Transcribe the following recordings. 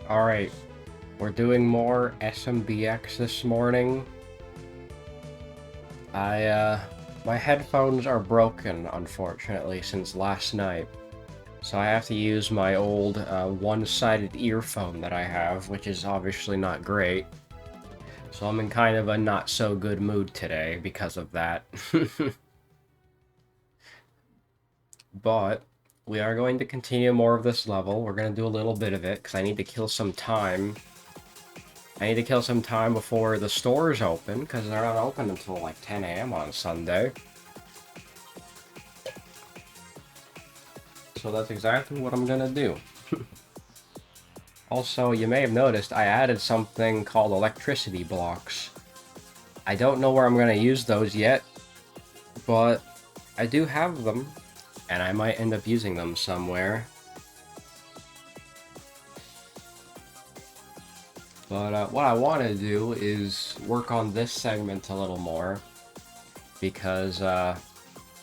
Alright, we're doing more SMBX this morning. My headphones are broken, unfortunately, since last night. So I have to use my old, one-sided earphone that I have, which is obviously not great. So I'm in kind of a not-so-good mood today because of that. But we are going to continue more of this level. We're going to do a little bit of it, because I need to kill some time. I need to kill some time before the stores open, because they're not open until like 10 a.m. on Sunday. So that's exactly what I'm gonna do. Also, you may have noticed I added something called electricity blocks. I don't know where I'm gonna use those yet, but I do have them, and I might end up using them somewhere. But what I want to do is work on this segment a little more, because I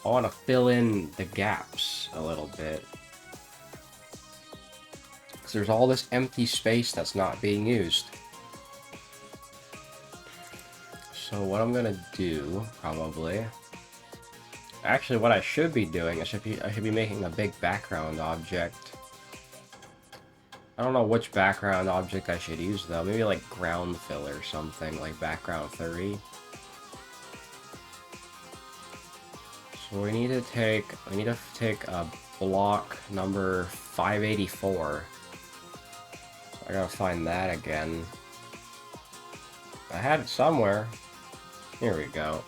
want to fill in the gaps a little bit. Because there's all this empty space that's not being used. So what I'm going to do, probably... Actually, what I should be doing, I should be making a big background object. I don't know which background object I should use, though. Maybe like ground fill or something, like background 30. So we need to take a block number 584. So I gotta find that again. I had it somewhere. Here we go.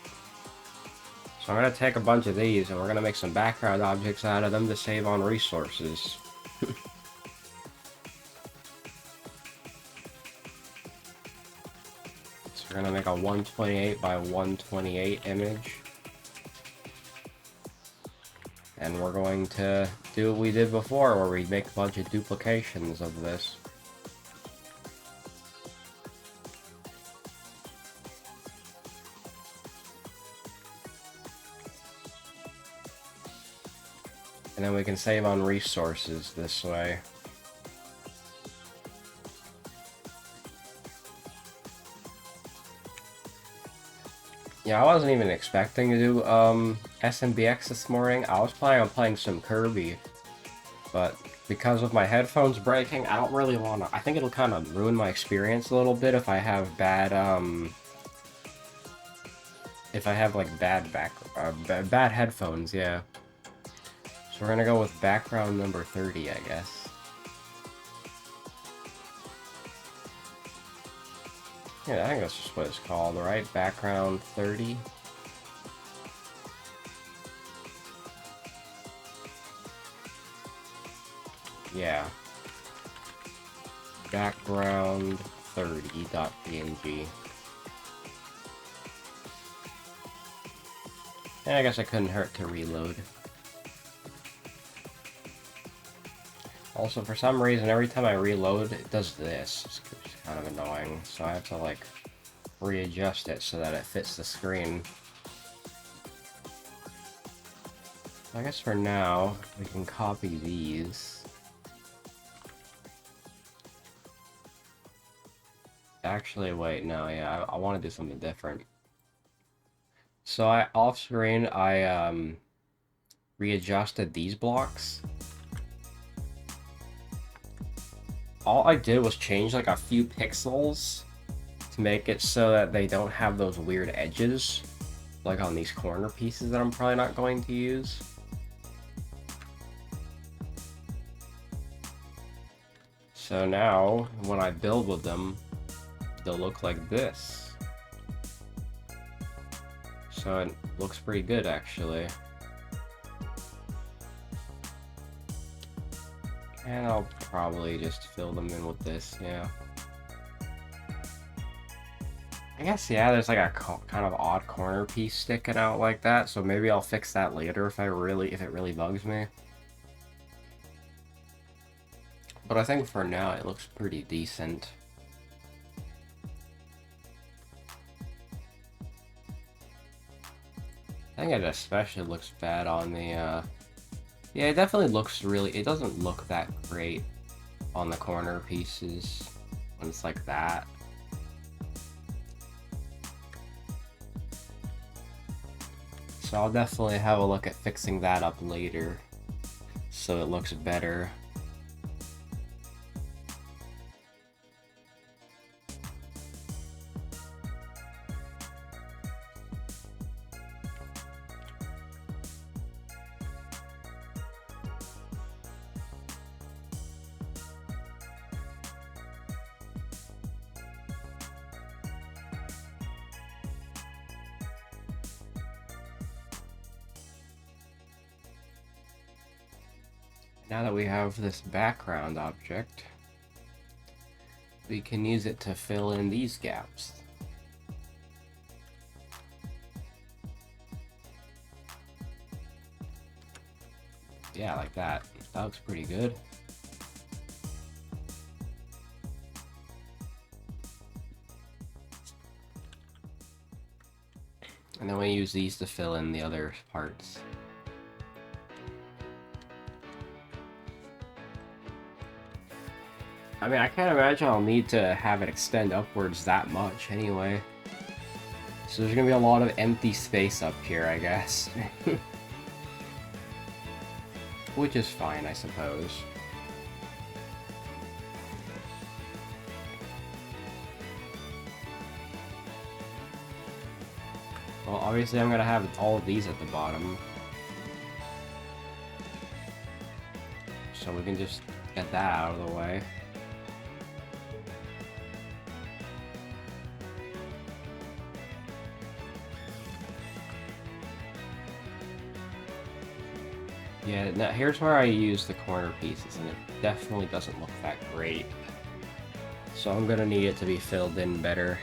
So I'm gonna take a bunch of these and we're gonna make some background objects out of them to save on resources. So we're gonna make a 128 by 128 image. And we're going to do what we did before, where we make a bunch of duplications of this. And then we can save on resources this way. Yeah, I wasn't even expecting to do SMBX this morning. I was planning on playing some Kirby, but because of my headphones breaking, I don't really want to... I think it'll kind of ruin my experience a little bit if I have bad, if I have, like, bad headphones, yeah. So we're gonna go with background number 30, I guess. Yeah, I think that's just what it's called, right? Background 30. Yeah. Background 30.png. And I guess it couldn't hurt to reload. Also, for some reason, every time I reload, it does this. It's kind of annoying, so I have to, like, readjust it so that it fits the screen. I guess for now, we can copy these. Actually, wait, no, yeah, I want to do something different. So off screen, I readjusted these blocks. All I did was change like a few pixels to make it so that they don't have those weird edges, like on these corner pieces that I'm probably not going to use. So now, when I build with them, they'll look like this. So it looks pretty good, actually. And I'll probably just fill them in with this, yeah. I guess, yeah, there's like a kind of odd corner piece sticking out like that, so maybe I'll fix that later if it really bugs me. But I think for now it looks pretty decent. I think it especially looks bad on the, yeah, it definitely looks really... It doesn't look that great on the corner pieces when it's like that. So I'll definitely have a look at fixing that up later so it looks better. Now that we have this background object, we can use it to fill in these gaps. Yeah, like that. That looks pretty good. And then we use these to fill in the other parts. I mean, I can't imagine I'll need to have it extend upwards that much anyway. So there's gonna be a lot of empty space up here, I guess. Which is fine, I suppose. Well, obviously I'm gonna have all of these at the bottom. So we can just get that out of the way. Yeah, now here's where I use the corner pieces, and it definitely doesn't look that great. So I'm gonna need it to be filled in better.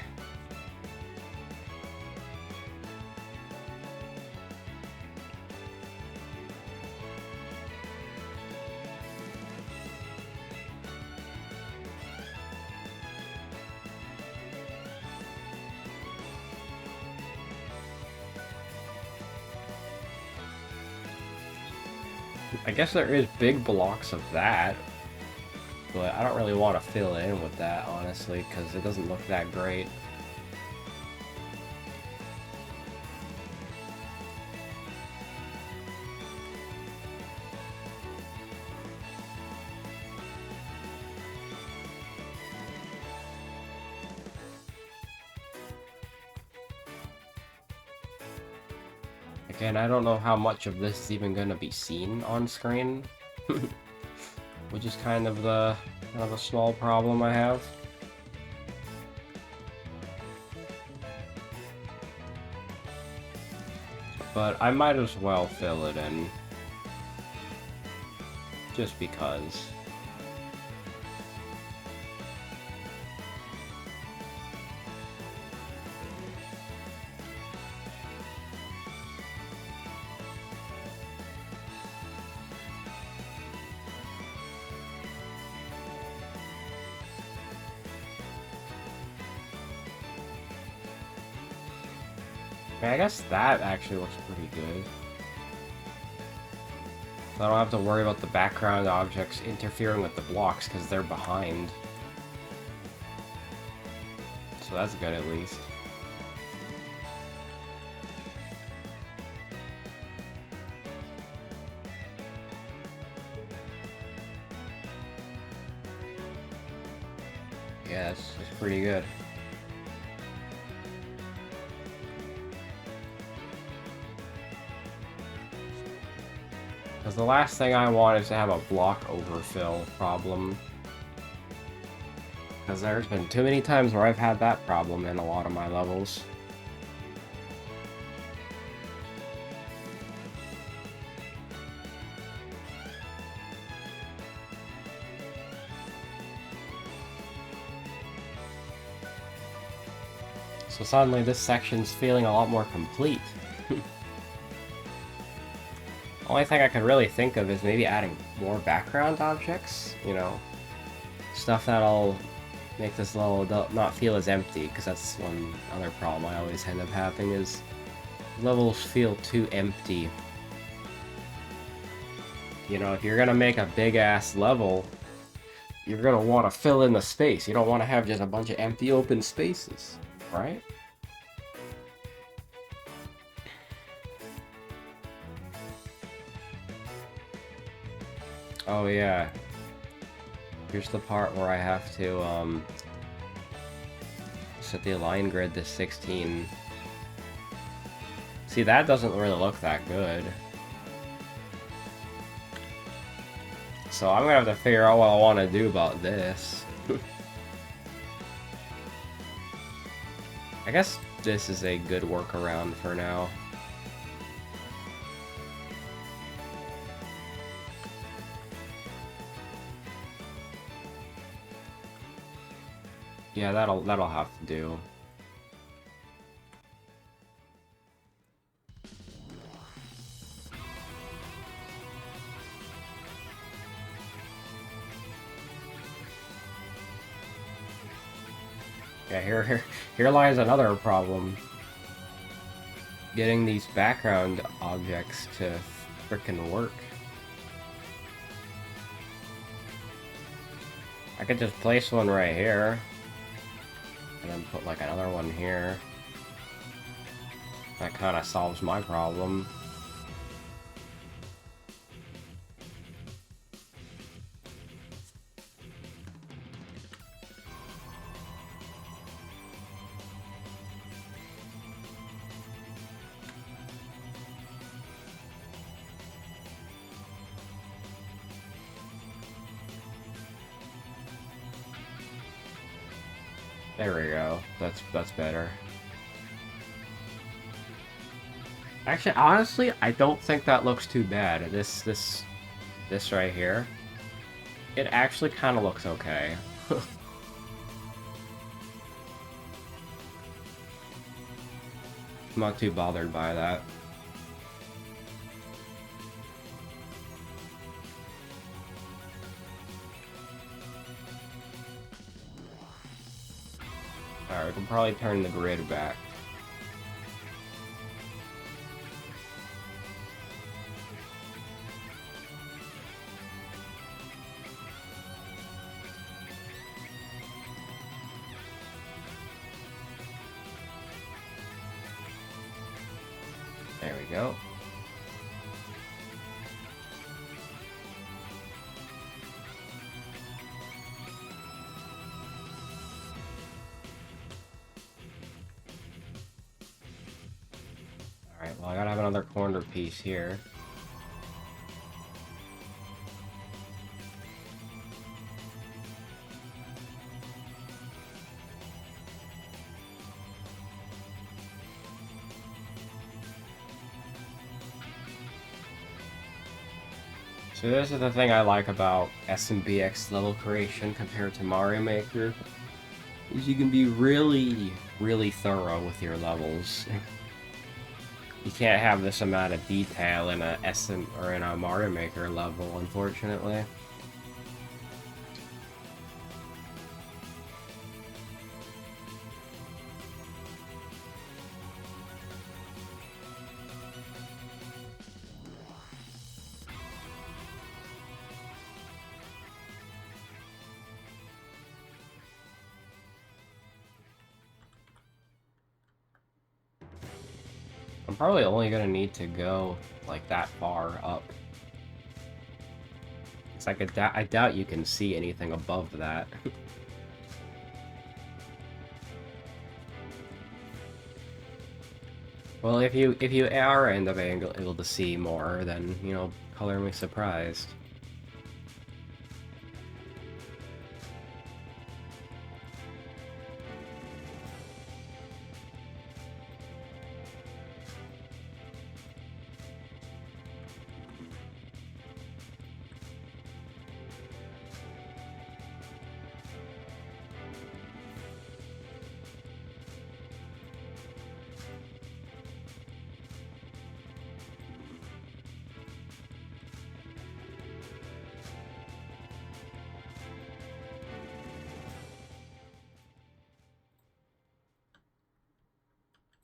I guess there is big blocks of that, but I don't really want to fill in with that, honestly, because it doesn't look that great. Again, I don't know how much of this is even going to be seen on screen, which is kind of a small problem I have. But I might as well fill it in, just because. I guess that actually looks pretty good. I don't have to worry about the background objects interfering with the blocks because they're behind. So that's good at least. Yeah, that's pretty good. Because the last thing I want is to have a block overfill problem. Because there's been too many times where I've had that problem in a lot of my levels. So suddenly this section's feeling a lot more complete. Only thing I could really think of is maybe adding more background objects, you know, stuff that'll make this level not feel as empty, because that's one other problem I always end up having is levels feel too empty. You know, if you're gonna make a big-ass level, you're gonna want to fill in the space. You don't want to have just a bunch of empty open spaces, right? Oh yeah. Here's the part where I have to set the align grid to 16. See, that doesn't really look that good. So I'm gonna have to figure out what I want to do about this. I guess this is a good workaround for now. Yeah, that'll have to do. Yeah, here lies another problem. Getting these background objects to frickin' work. I could just place one right here. And then put like another one here. That kind of solves my problem. There we go. That's better. Actually, honestly, I don't think that looks too bad. This right here, it actually kind of looks okay. I'm not too bothered by that. Alright, we can probably turn the grid back. There we go. Alright, well I gotta have another corner piece here. So this is the thing I like about SMBX level creation compared to Mario Maker, is you can be really, really thorough with your levels. You can't have this amount of detail in a in a Mario Maker level, unfortunately. I'm probably only gonna need to go like that far up. It's like I doubt you can see anything above that. Well, if you are end up able to see more, then you know, color me surprised.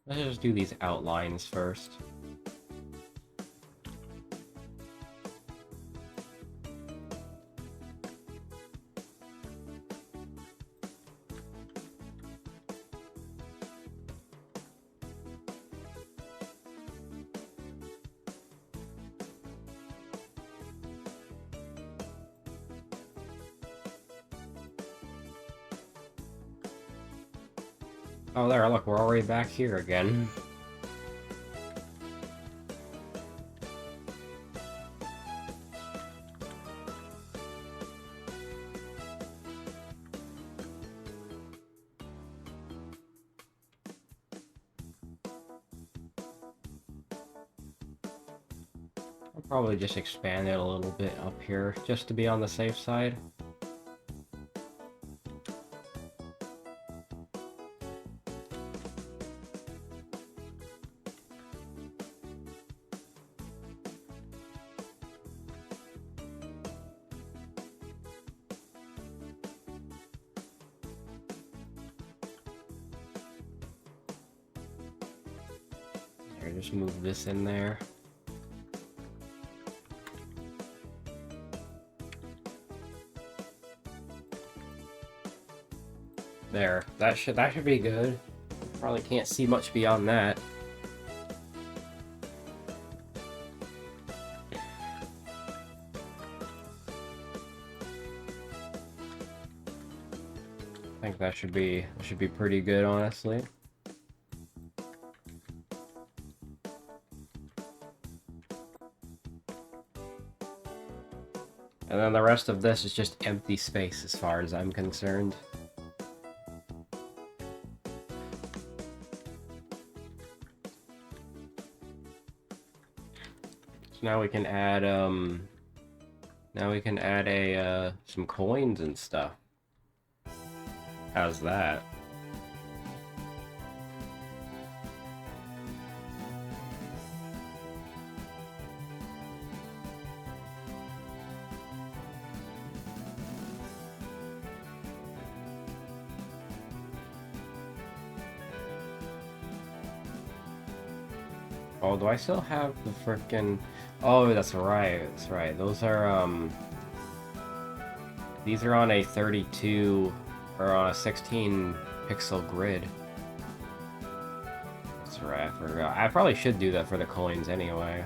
Let's just do these outlines first. Oh, there, look, we're already back here again. I'll probably just expand it a little bit up here, just to be on the safe side. Here, just move this in there. There, that should be good. Probably can't see much beyond that. I think that should be pretty good, honestly. And then the rest of this is just empty space as far as I'm concerned. So now we can add some coins and stuff. How's that? Oh, do I still have the frickin'... Oh, that's right, that's right. Those are, these are on a 32... or on a 16 pixel grid. That's right, I forgot. I probably should do that for the coins anyway.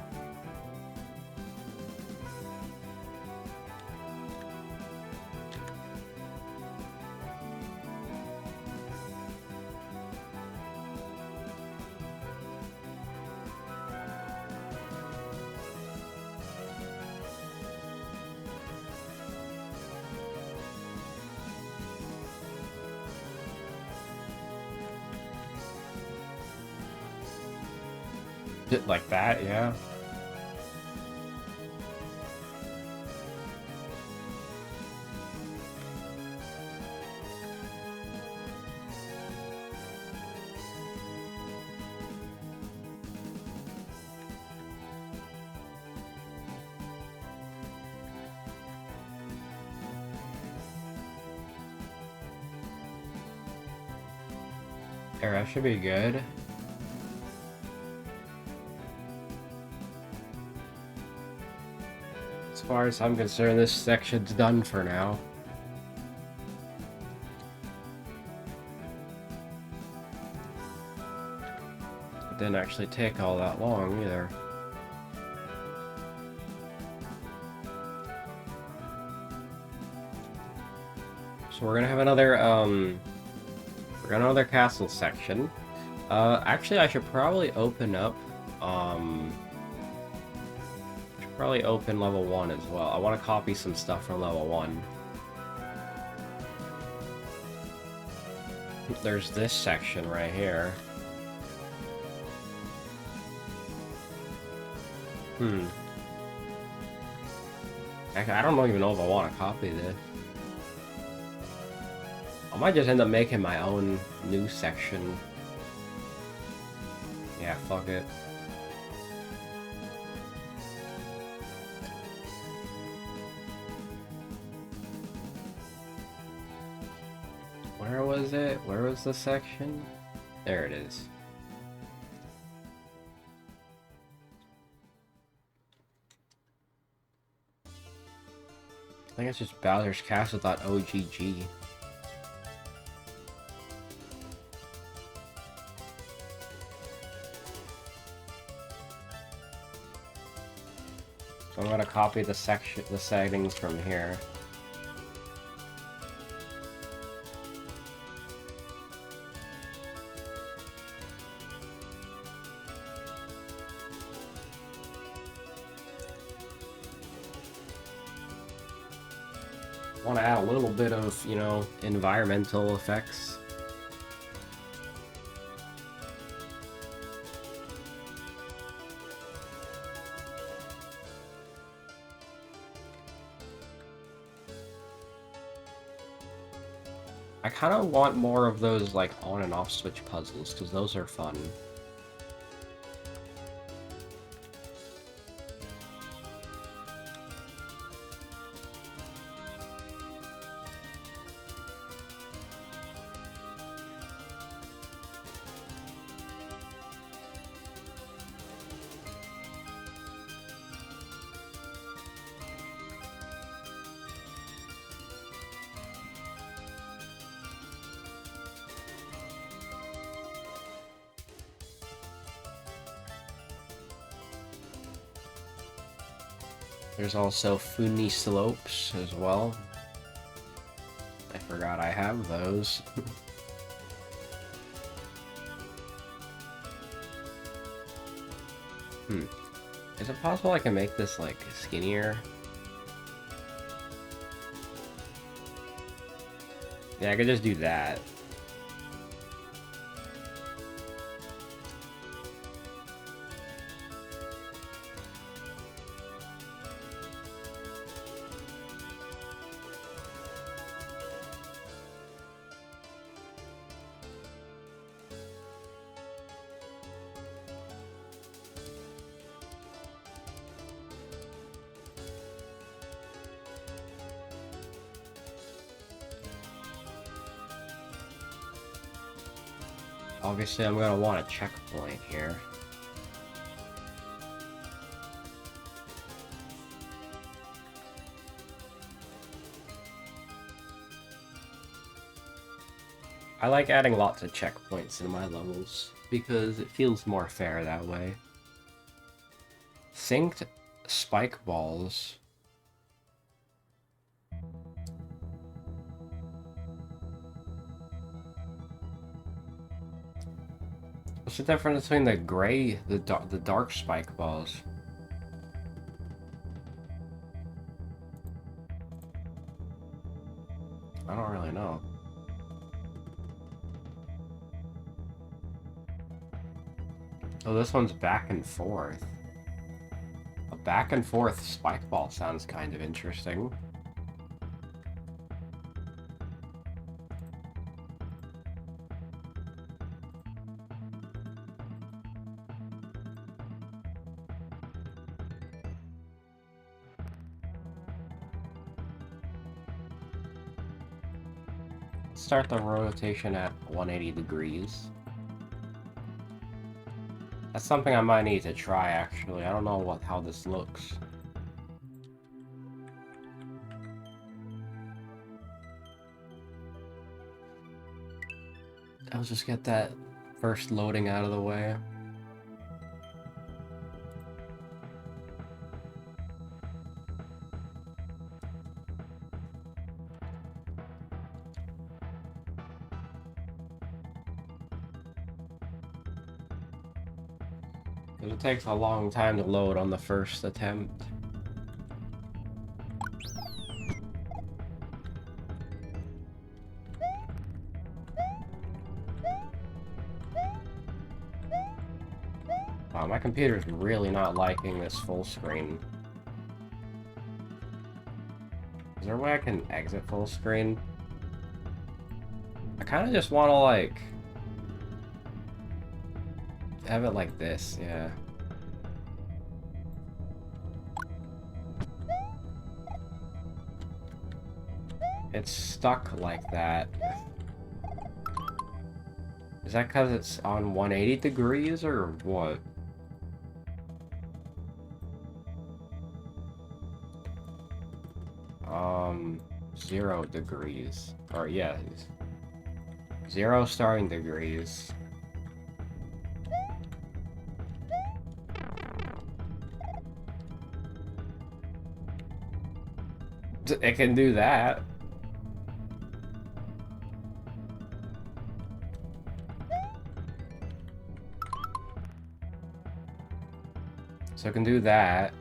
Like that, yeah. There, that should be good. As far as I'm concerned, this section's done for now. It didn't actually take all that long either. So we're gonna have another castle section. Actually, I should probably open up probably open level 1 as well. I want to copy some stuff from level 1. There's this section right here. I don't even know if I want to copy this. I might just end up making my own new section. Yeah, fuck it. Where was it? Where was the section? There it is. I think it's just Bowser's Castle.ogg. So I'm gonna copy the settings from here. Want to add a little bit of, you know, environmental effects. I kind of want more of those, like, on and off switch puzzles, because those are fun. There's also Funny Slopes as well. I forgot I have those. Is it possible I can make this, like, skinnier? Yeah, I could just do that. Obviously, I'm gonna want a checkpoint here. I like adding lots of checkpoints in my levels, because it feels more fair that way. Synced spike balls. What's the difference between the gray, the dark spike balls? I don't really know. Oh, this one's back and forth. A back and forth spike ball sounds kind of interesting. Start the rotation at 180 degrees. That's something I might need to try, actually. I don't know how this looks. I'll just get that first loading out of the way. It takes a long time to load on the first attempt. Wow, my computer's really not liking this full screen. Is there a way I can exit full screen? I kind of just want to, like, have it like this, yeah. It's stuck like that. Is that because it's on 180 degrees or what? Um, 0 degrees. Or yeah, 0 starting degrees. It can do that. So it can do that.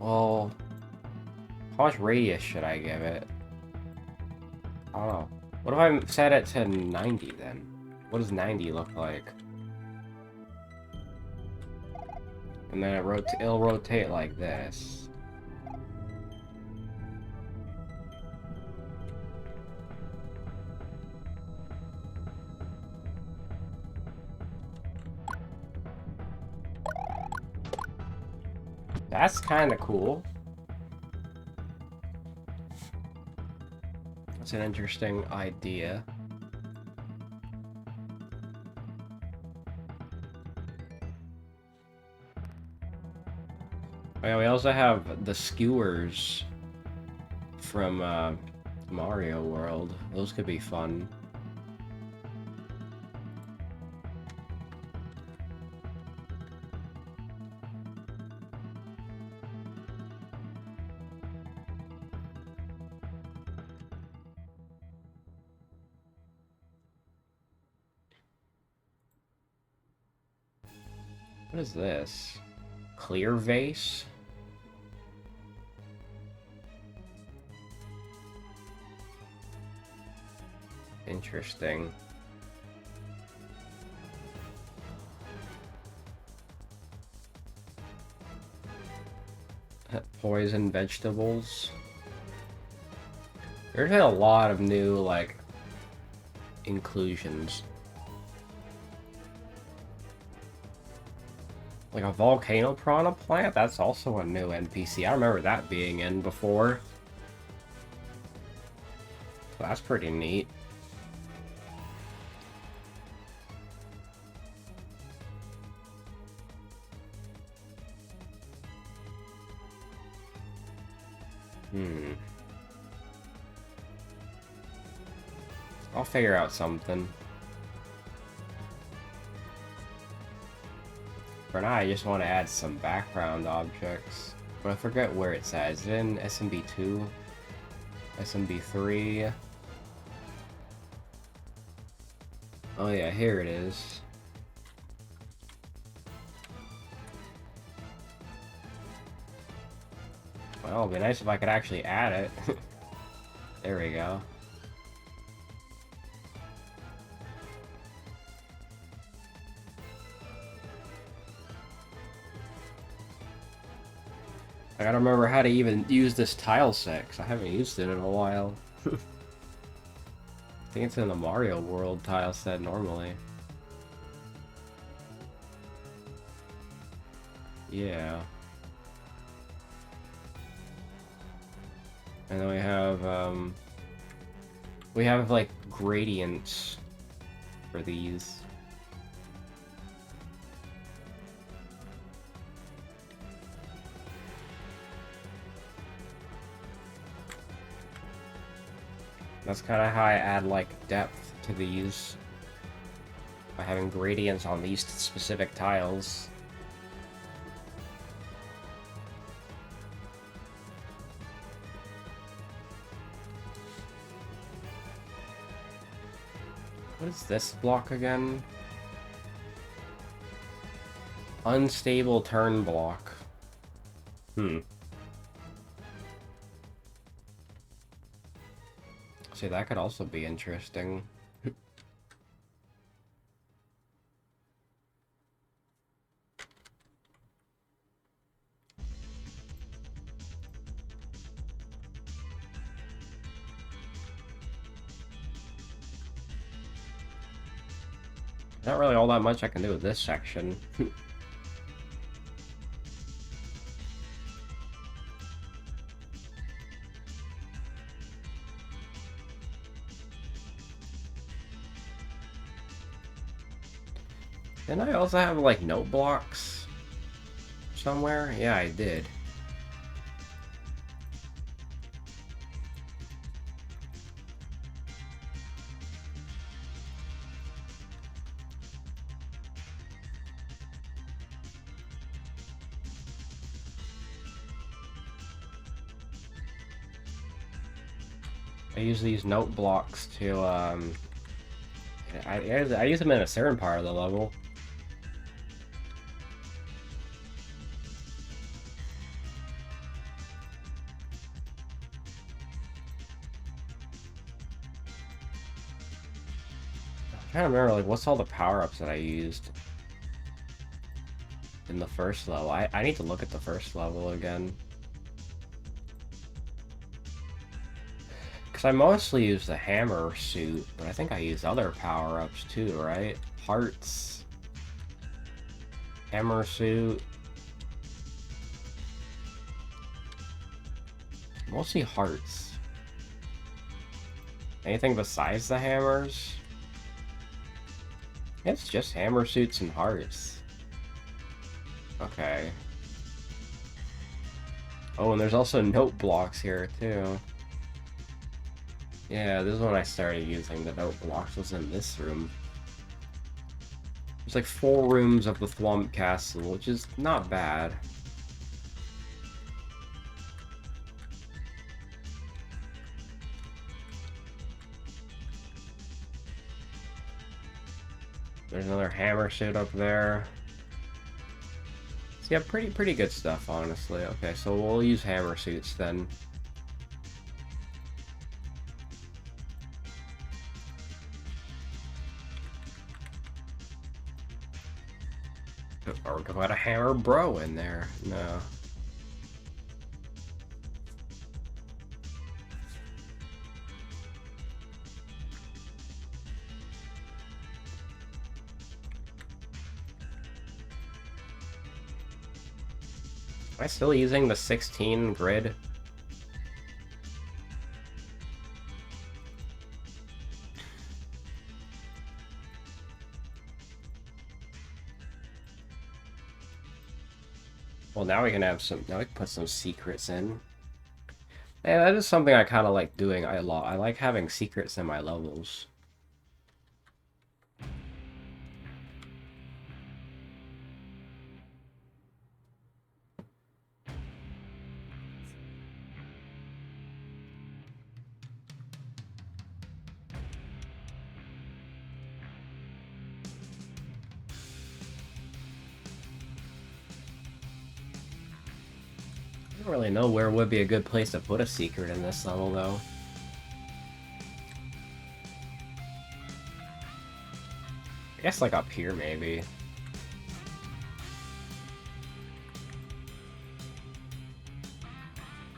Well, how much radius should I give it? I don't know. What if I set it to 90 then? What does 90 look like? And then it'll rotate like this. That's kind of cool. That's an interesting idea. Oh, yeah, we also have the skewers from Mario World. Those could be fun. What is this? Clear vase? Interesting. Poison vegetables. There's been a lot of new, like, inclusions. Like a volcano piranha plant? That's also a new NPC. I remember that being in before. So that's pretty neat. I'll figure out something. For now, I just want to add some background objects. But I forget where it's at. Is it in SMB2? SMB3? Oh yeah, here it is. Well, it'd be nice if I could actually add it. There we go. I gotta remember how to even use this tile set, 'cause I haven't used it in a while. I think it's in the Mario World tile set normally. Yeah. And then we have like gradients for these. That's kind of how I add like depth to these, by having gradients on these specific tiles. What is this block again? Unstable turn block. See, that could also be interesting. Not really all that much I can do with this section. Didn't I also have, like, note blocks somewhere? Yeah, I did. I use these note blocks to, I use them in a certain part of the level. I don't remember, like, what's all the power-ups that I used in the first level? I need to look at the first level again. Because I mostly use the hammer suit, but I think I use other power-ups too, right? Hearts. Hammer suit. Mostly hearts. Anything besides the hammers? It's just hammer suits and hearts. Okay. Oh, and there's also note blocks here, too. Yeah, this is when I started using the note blocks, was in this room. There's like 4 rooms of the Thwomp Castle, which is not bad. There's another hammer suit up there. So yeah, pretty good stuff, honestly. Okay, so we'll use hammer suits then. Or got a hammer bro in there. No. Am I still using the 16 grid? Well, now we can have some. Now we can put some secrets in. Yeah, that is something I kind of like doing a lot. I like having secrets in my levels. I don't really know where would be a good place to put a secret in this level, though. I guess like up here, maybe.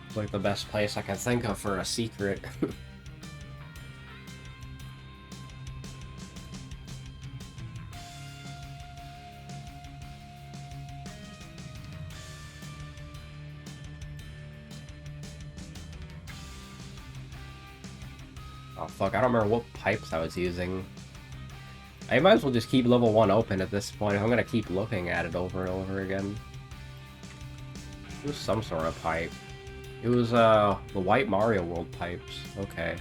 It's like the best place I can think of for a secret. Oh fuck, I don't remember what pipes I was using. I might as well just keep level 1 open at this point if I'm gonna keep looking at it over and over again. It was some sort of pipe. It was, the White Mario World pipes. Okay.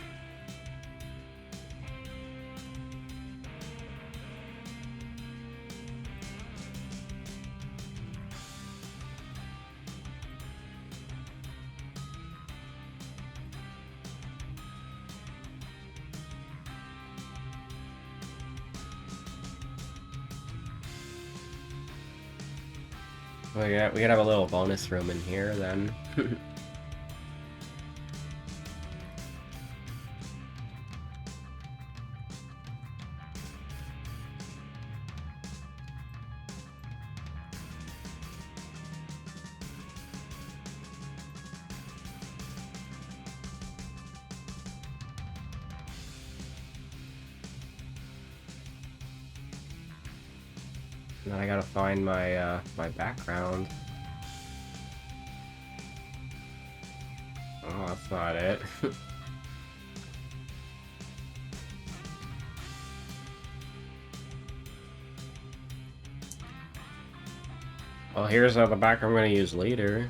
We could have a little bonus room in here, then. And then I gotta find my, my background. Oh, that's not it. Well, here's the background I'm gonna use later.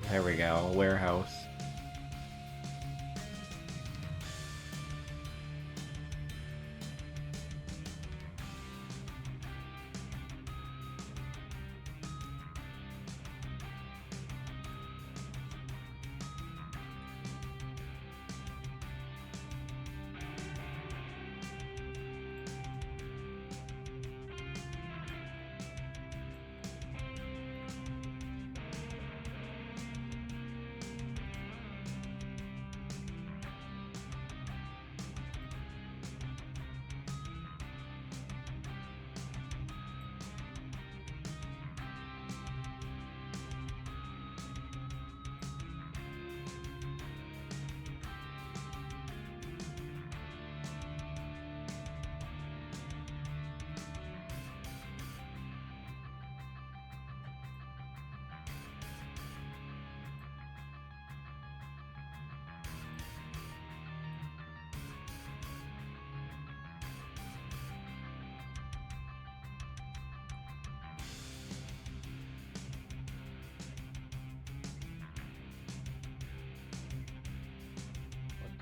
There we go, warehouse.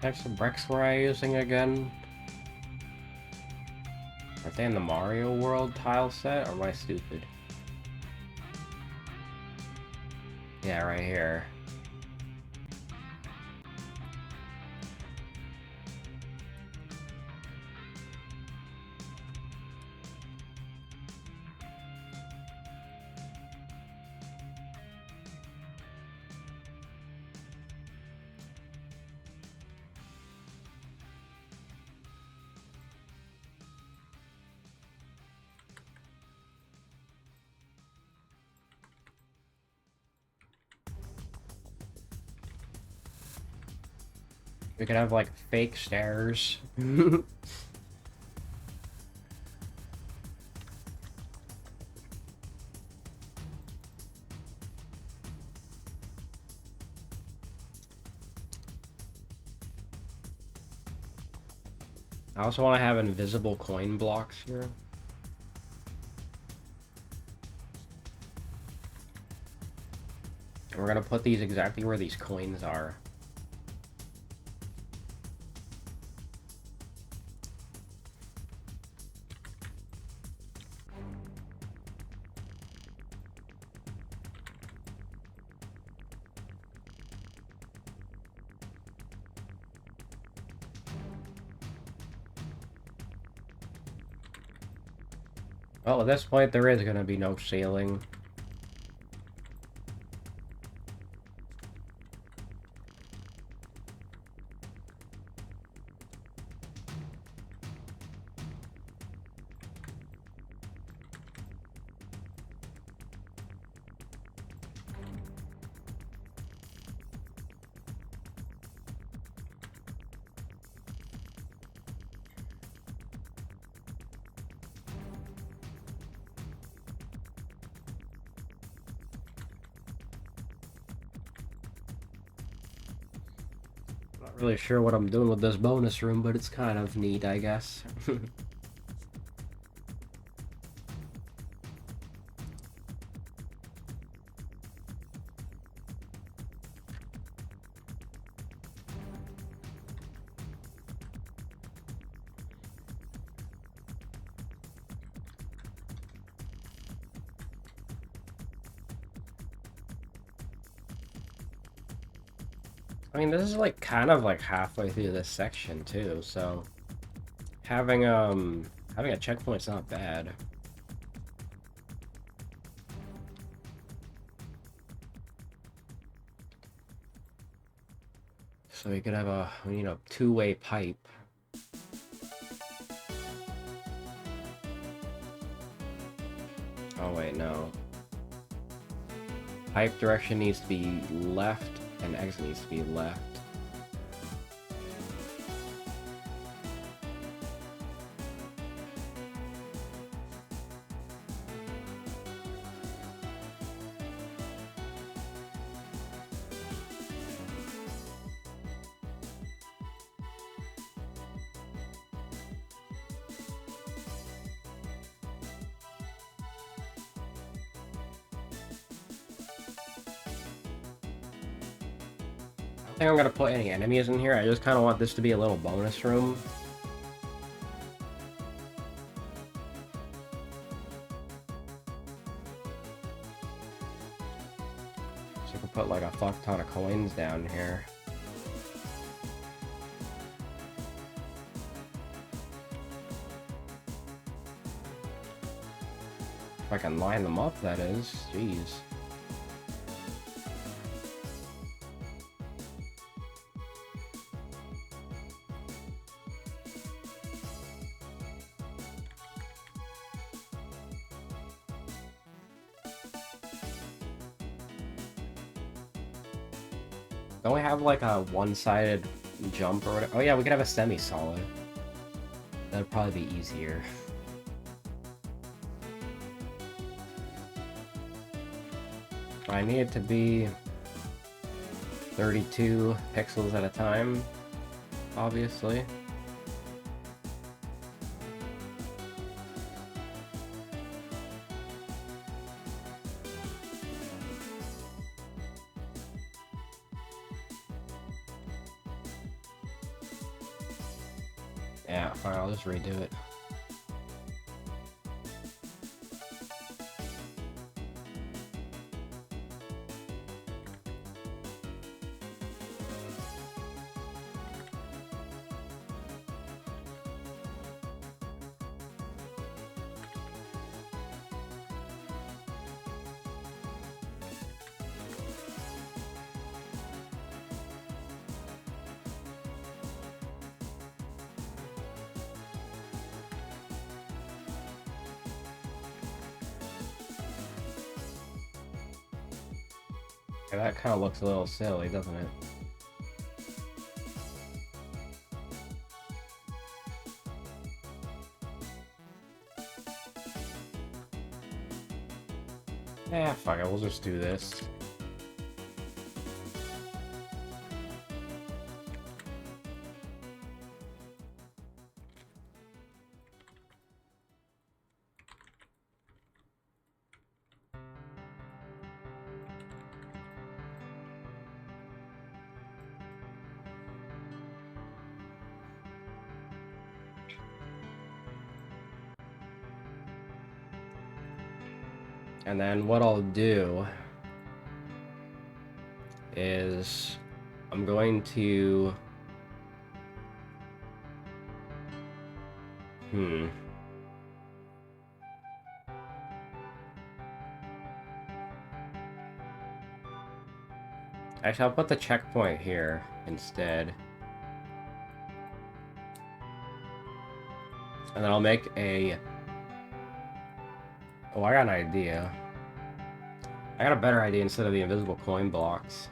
types of bricks were I using again? Are they in the Mario World tile set, or am I stupid? Yeah, right here. We could have, like, fake stairs. I also want to have invisible coin blocks here. And we're gonna put these exactly where these coins are. Well, at this point, there is gonna be no ceiling. Not really sure what I'm doing with this bonus room, but it's kind of neat, I guess. I mean, this is like kind of like halfway through this section too, so having a checkpoint's not bad. So we could have a, you know, two-way pipe. Oh wait, no. Pipe direction needs to be left, and exit needs to be left. I think I'm gonna put any enemies in here. I just kind of want this to be a little bonus room. So I can put like a fuck ton of coins down here. If I can line them up, that is. Jeez. Don't we have like a one-sided jump or whatever? Oh yeah, we could have a semi-solid. That'd probably be easier. I need it to be 32 pixels at a time, obviously. Yeah, fine, I'll just redo it. Yeah, that kind of looks a little silly, doesn't it? Yeah, fuck it, we'll just do this. And then what I'll do is I'm going to... Actually, I'll put the checkpoint here instead. And then I'll make a... Oh, I got an idea. I got a better idea instead of the invisible coin blocks.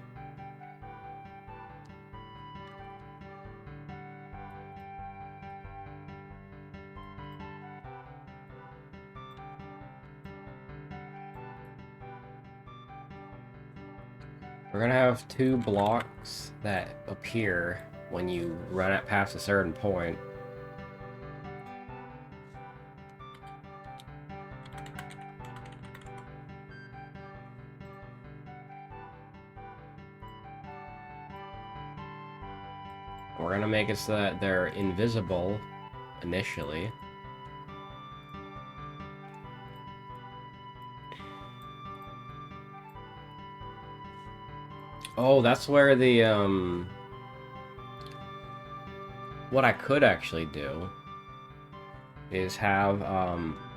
We're gonna have 2 blocks that appear when you run it past a certain point. We're gonna make it so that they're invisible initially. Oh, that's where the, what I could actually do is have,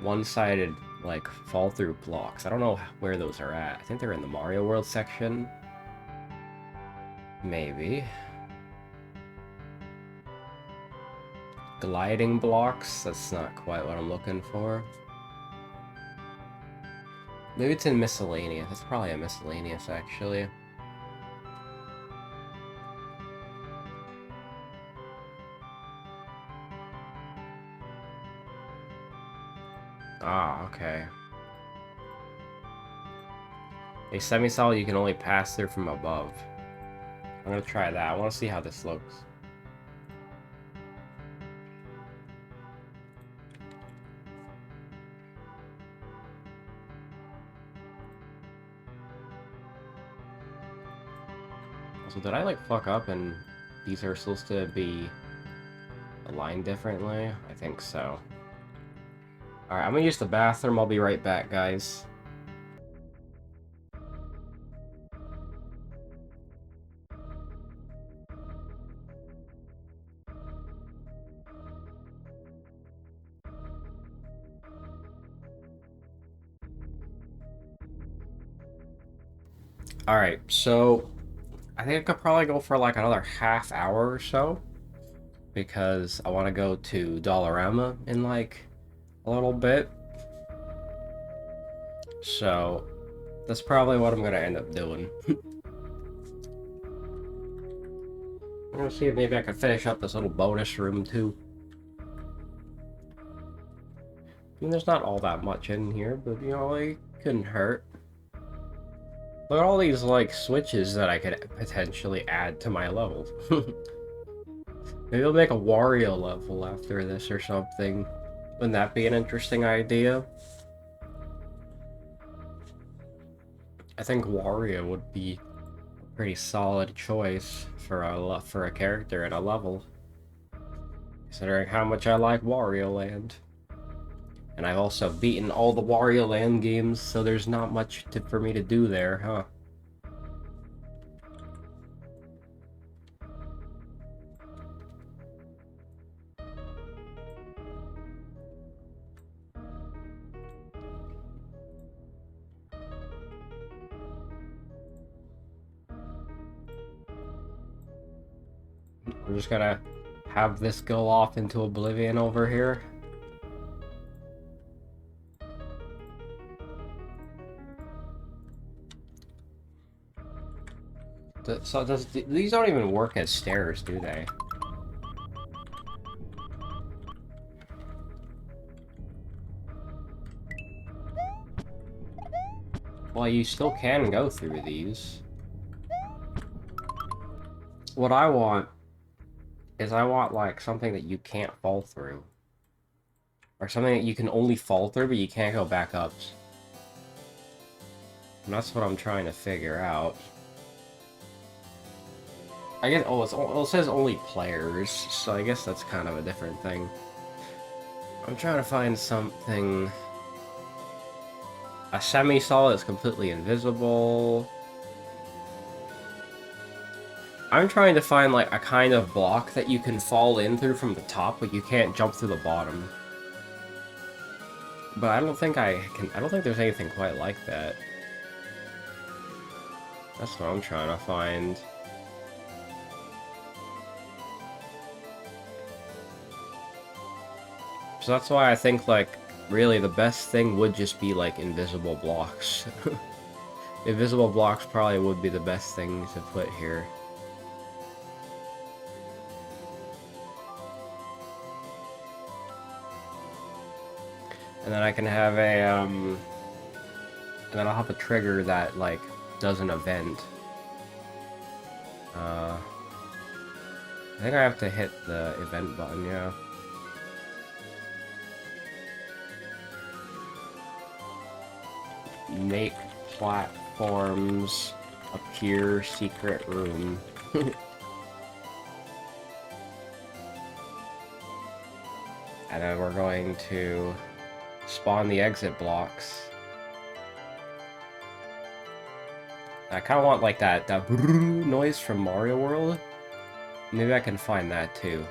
one-sided, like, fall-through blocks. I don't know where those are at. I think they're in the Mario World section. Maybe. Gliding blocks? That's not quite what I'm looking for. Maybe it's in miscellaneous. That's probably a miscellaneous, actually. Ah, okay. A semi-solid you can only pass through from above. I'm gonna try that. I want to see how this looks. So did I like fuck up and these are supposed to be aligned differently? I think so. Alright, I'm gonna use the bathroom. I'll be right back, guys. Alright, so I think I could probably go for like another half hour or so because I want to go to Dollarama in like a little bit. So that's probably what I'm gonna end up doing. I'm gonna see if maybe I can finish up this little bonus room too. I mean, there's not all that much in here, but you know, it couldn't hurt. Look at all these like switches that I could potentially add to my level. Maybe I'll make a Wario level after this or something. Wouldn't that be an interesting idea? I think Wario would be a pretty solid choice for a character at a level. considering how much I like Wario Land. And I've also beaten all the Wario Land games, so there's not much for me to do there, huh? We're just gonna have this go off into oblivion over here. So these don't even work as stairs, do they? Well, you still can go through these. What I want is like something that you can't fall through. Or something that you can only fall through, but you can't go back up. And that's what I'm trying to figure out. I guess, it says only players, so I guess that's kind of a different thing. I'm trying to find something... A semi-solid is completely invisible. I'm trying to find, like, a kind of block that you can fall in through from the top, but you can't jump through the bottom. But I don't think I don't think there's anything quite like that. That's what I'm trying to find. So that's why I think, like, really the best thing would just be, like, invisible blocks. Invisible blocks probably would be the best thing to put here. And then I can have a, and then I'll have a trigger that, like, does an event. I think I have to hit the event button, yeah. Make platforms appear secret room. And then we're going to spawn the exit blocks. I kind of want like that noise from Mario World. Maybe I can find that too.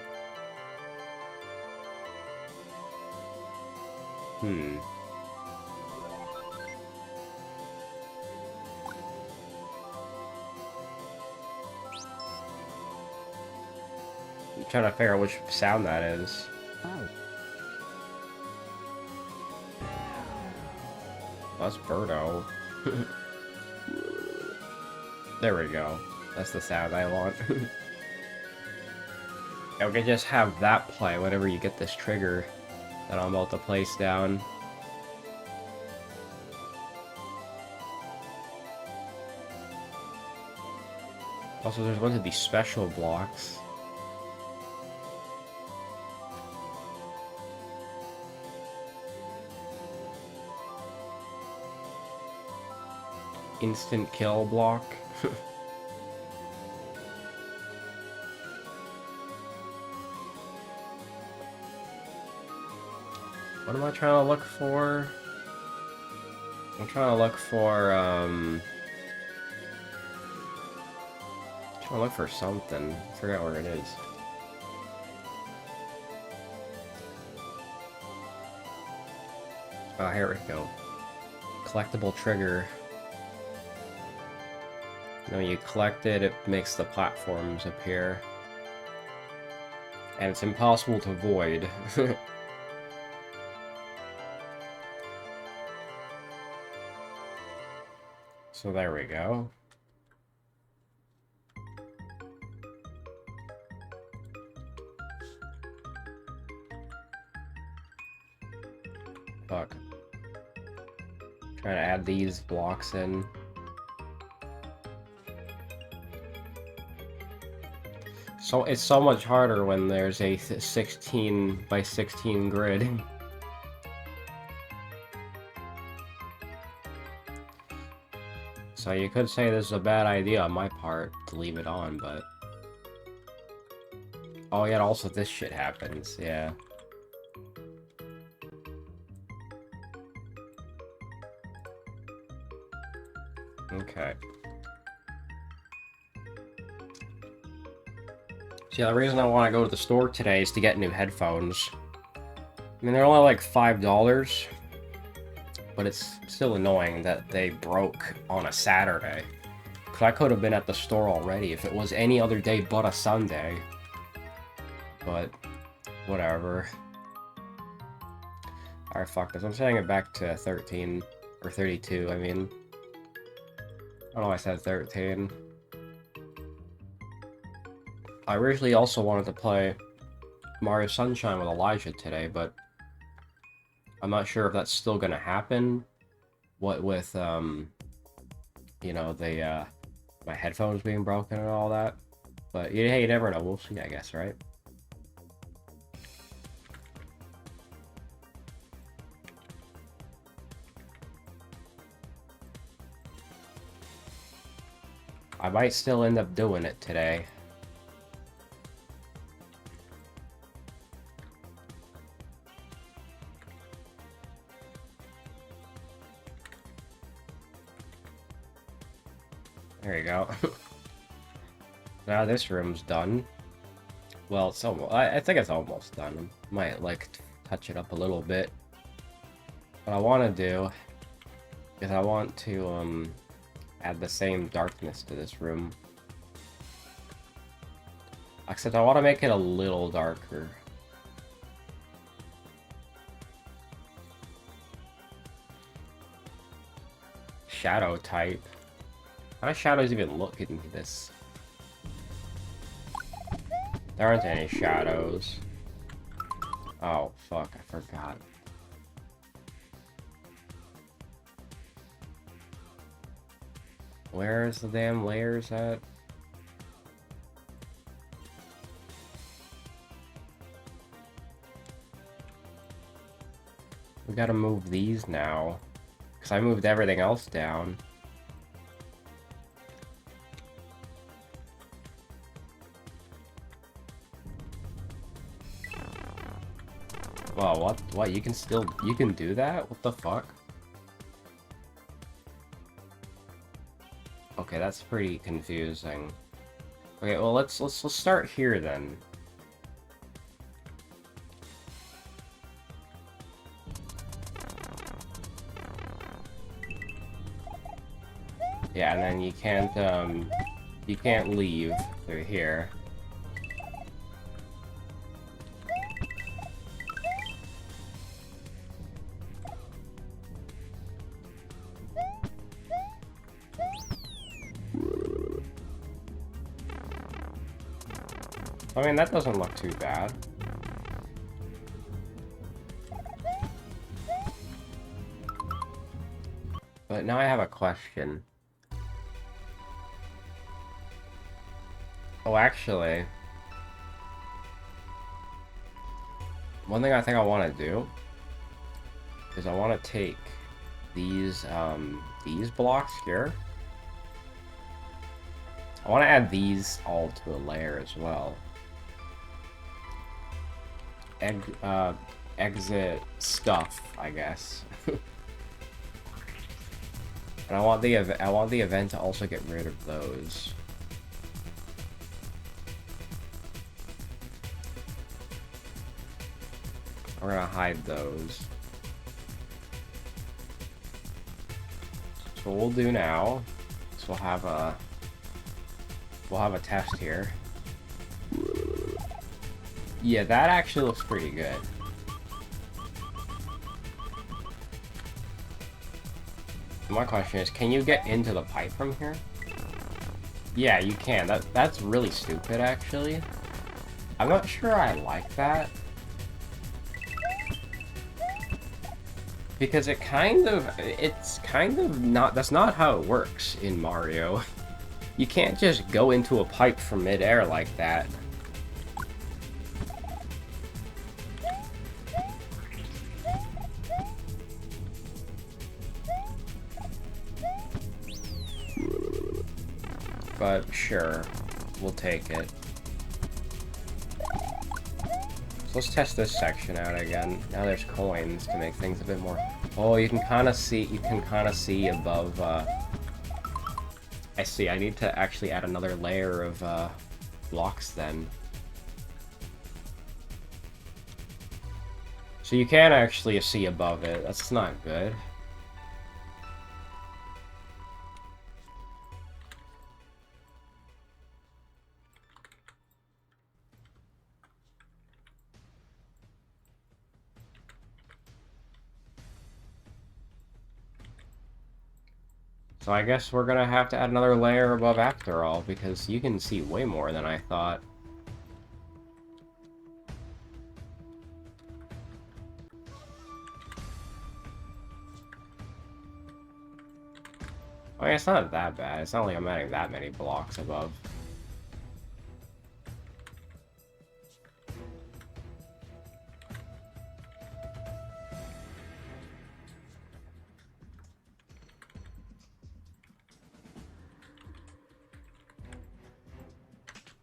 I'm trying to figure out which sound that is. Oh. That's Birdo. There we go. That's the sound I want. And we can just have that play whenever you get this trigger that I'm about to place down. Also, there's one of these special blocks. Instant kill block. What am I trying to look for? I'm trying to look for, trying to look for something. I forgot where it is. Oh, here we go. Collectible trigger. When you collect it, it makes the platforms appear. And it's impossible to avoid. So there we go. Fuck. Trying to add these blocks in. So it's so much harder when there's a 16 by 16 grid. So you could say this is a bad idea on my part to leave it on, but... Oh yeah, also this shit happens, yeah. Okay. See, the reason I want to go to the store today is to get new headphones. I mean, they're only like $5, but it's still annoying that they broke on a Saturday. Because I could have been at the store already if it was any other day but a Sunday. But, whatever. Alright, fuck this. I'm setting it back to 13, or 32, I mean. I don't know why I said 13. I originally also wanted to play Mario Sunshine with Elijah today, but I'm not sure if that's still gonna happen. What with, you know, the, my headphones being broken and all that. But, hey, you never know. We'll see, I guess, right? I might still end up doing it today. There you go. Now this room's done. Well, it's almost, I think it's almost done. Might, like, touch it up a little bit. What I want to do is I want to, add the same darkness to this room. Except I want to make it a little darker. Shadow type. How do shadows even look in this? There aren't any shadows. Oh, fuck, I forgot. Where's the damn layers at? We gotta move these now. Because I moved everything else down. Wow, what? You can do that? What the fuck? Okay, that's pretty confusing. Okay, well let's start here then. Yeah, and then you can't leave through here. I mean, that doesn't look too bad. But now I have a question. Oh, actually, one thing I think I want to do is I want to take these blocks here. I want to add these all to a layer as well. Exit stuff, I guess. And I want the event to also get rid of those. We're gonna hide those. So what we'll do now is we'll have a test here. Yeah, that actually looks pretty good. My question is, can you get into the pipe from here? Yeah, you can. That's really stupid, actually. I'm not sure I like that. Because it's kind of not, that's not how it works in Mario. You can't just go into a pipe from midair like that. But sure, we'll take it. So let's test this section out again. Now there's coins to make things a bit more... Oh, you can kind of see above, I see, I need to actually add another layer of, blocks then. So you can actually see above it. That's not good. So I guess we're gonna have to add another layer above after all, because you can see way more than I thought. I mean, it's not that bad. It's not like I'm adding that many blocks above.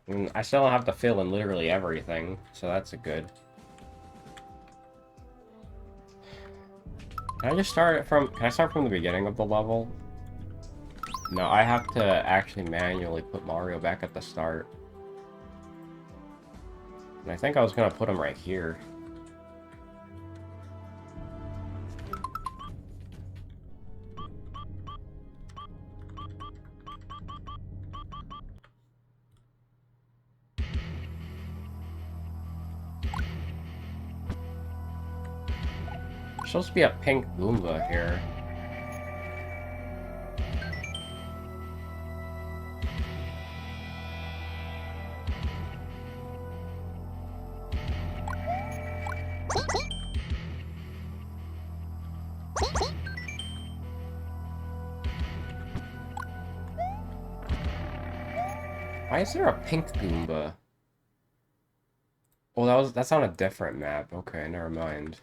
And I still don't have to fill in literally everything, so that's a good. Can I just start it from... Can I start from the beginning of the level? No, I have to actually manually put Mario back at the start. And I think I was gonna put him right here. There's supposed to be a pink Goomba here. Why is there a pink Goomba? Oh, that's on a different map. Okay, never mind.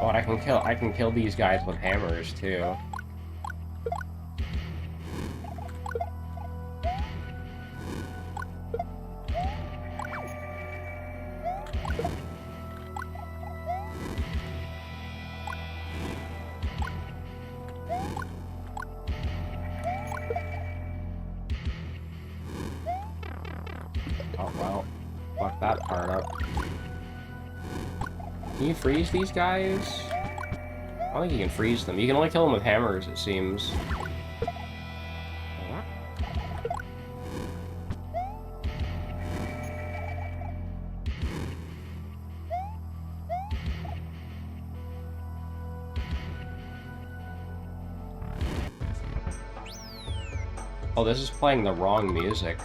Oh, and I can kill these guys with hammers too. Oh well, fuck that part up. Can you freeze these guys? I don't think you can freeze them. You can only kill them with hammers, it seems. Oh, this is playing the wrong music.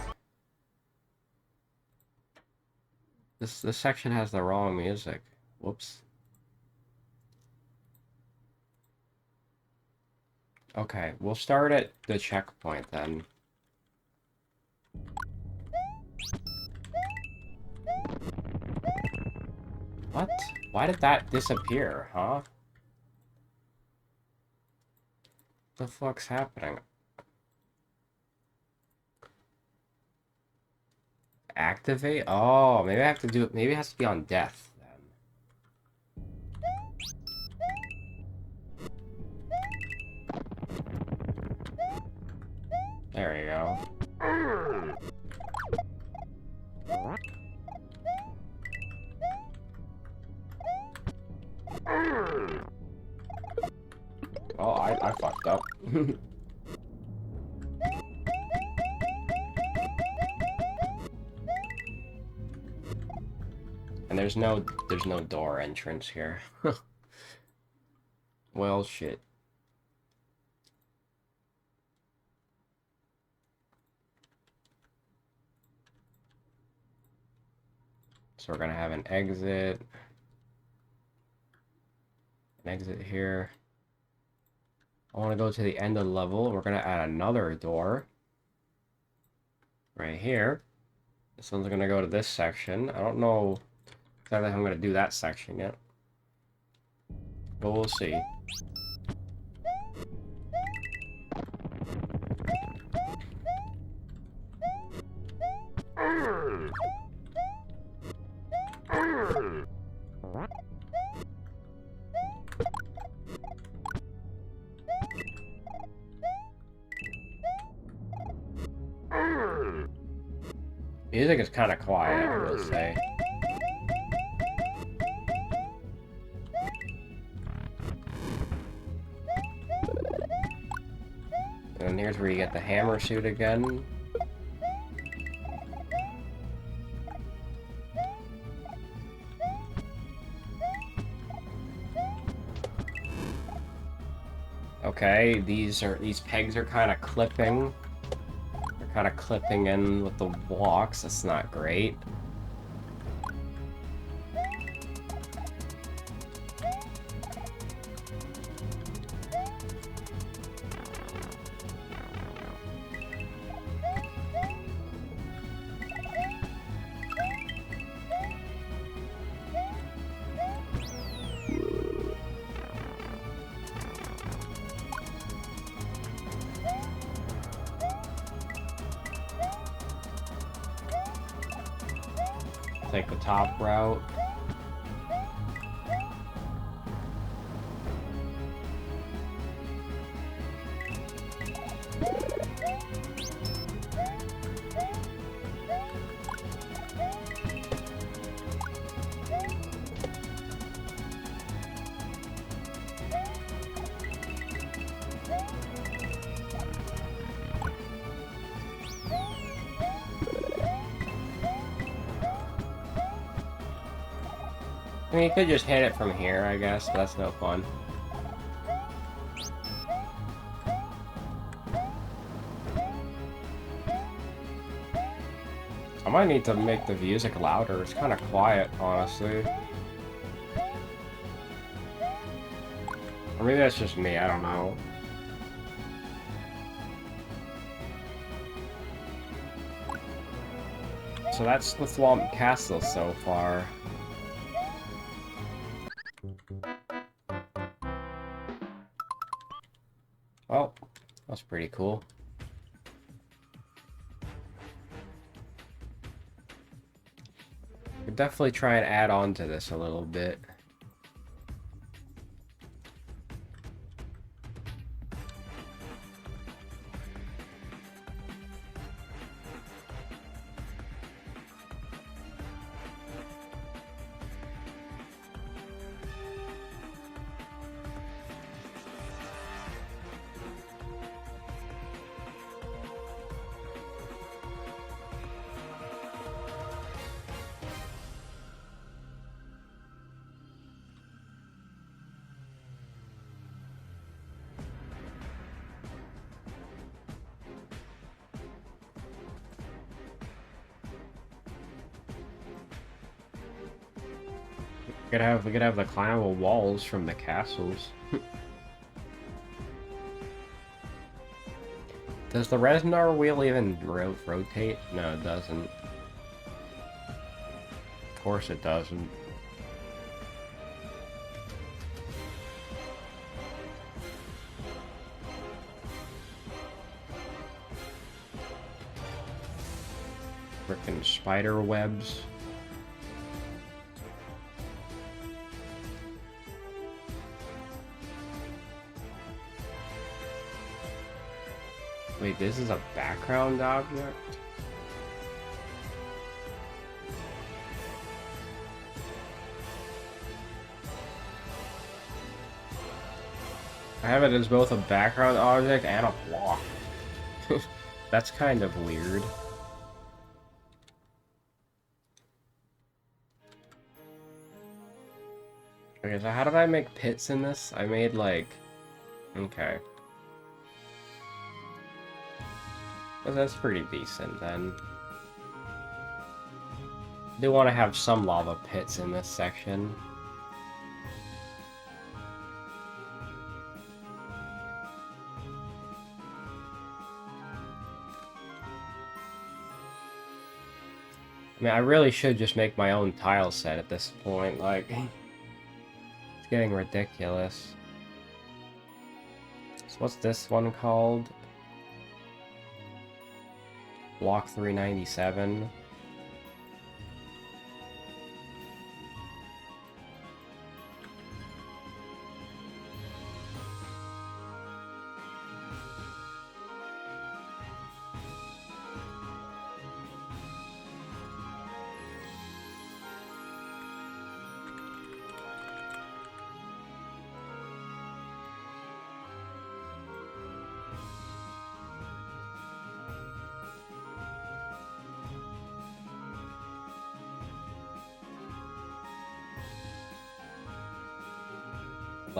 This section has the wrong music. Whoops. Okay, we'll start at the checkpoint then. What? Why did that disappear, huh? What the fuck's happening? Activate? Oh, maybe I have to do it. Maybe it has to be on death then. There you go. Oh, I fucked up. And there's no door entrance here. Well, shit. So we're gonna have an exit. An exit here. I want to go to the end of the level. We're gonna add another door. Right here. This one's gonna go to this section. I don't know exactly how I'm gonna do that section yet. But we'll see. Music is kind of quiet, I will say. And here's where you get the hammer suit again. Okay, these pegs are kind of clipping. They're kind of clipping in with the blocks. That's not great. Take the top route. I mean, you could just hit it from here, I guess, but that's no fun. I might need to make the music louder. It's kind of quiet, honestly. Or maybe that's just me, I don't know. So that's the Thwomp Castle so far. Well, that's pretty cool. Could definitely try and add on to this a little bit. We could have the climbable walls from the castles. Does the Resnar wheel even rotate? No, it doesn't. Of course it doesn't. Frickin' spider webs. Wait, this is a background object? I have it as both a background object and a block. That's kind of weird. Okay, so how did I make pits in this? I made like... Okay. Well, that's pretty decent then. I do want to have some lava pits in this section. I mean, I really should just make my own tile set at this point, like... It's getting ridiculous. So what's this one called? Block 397.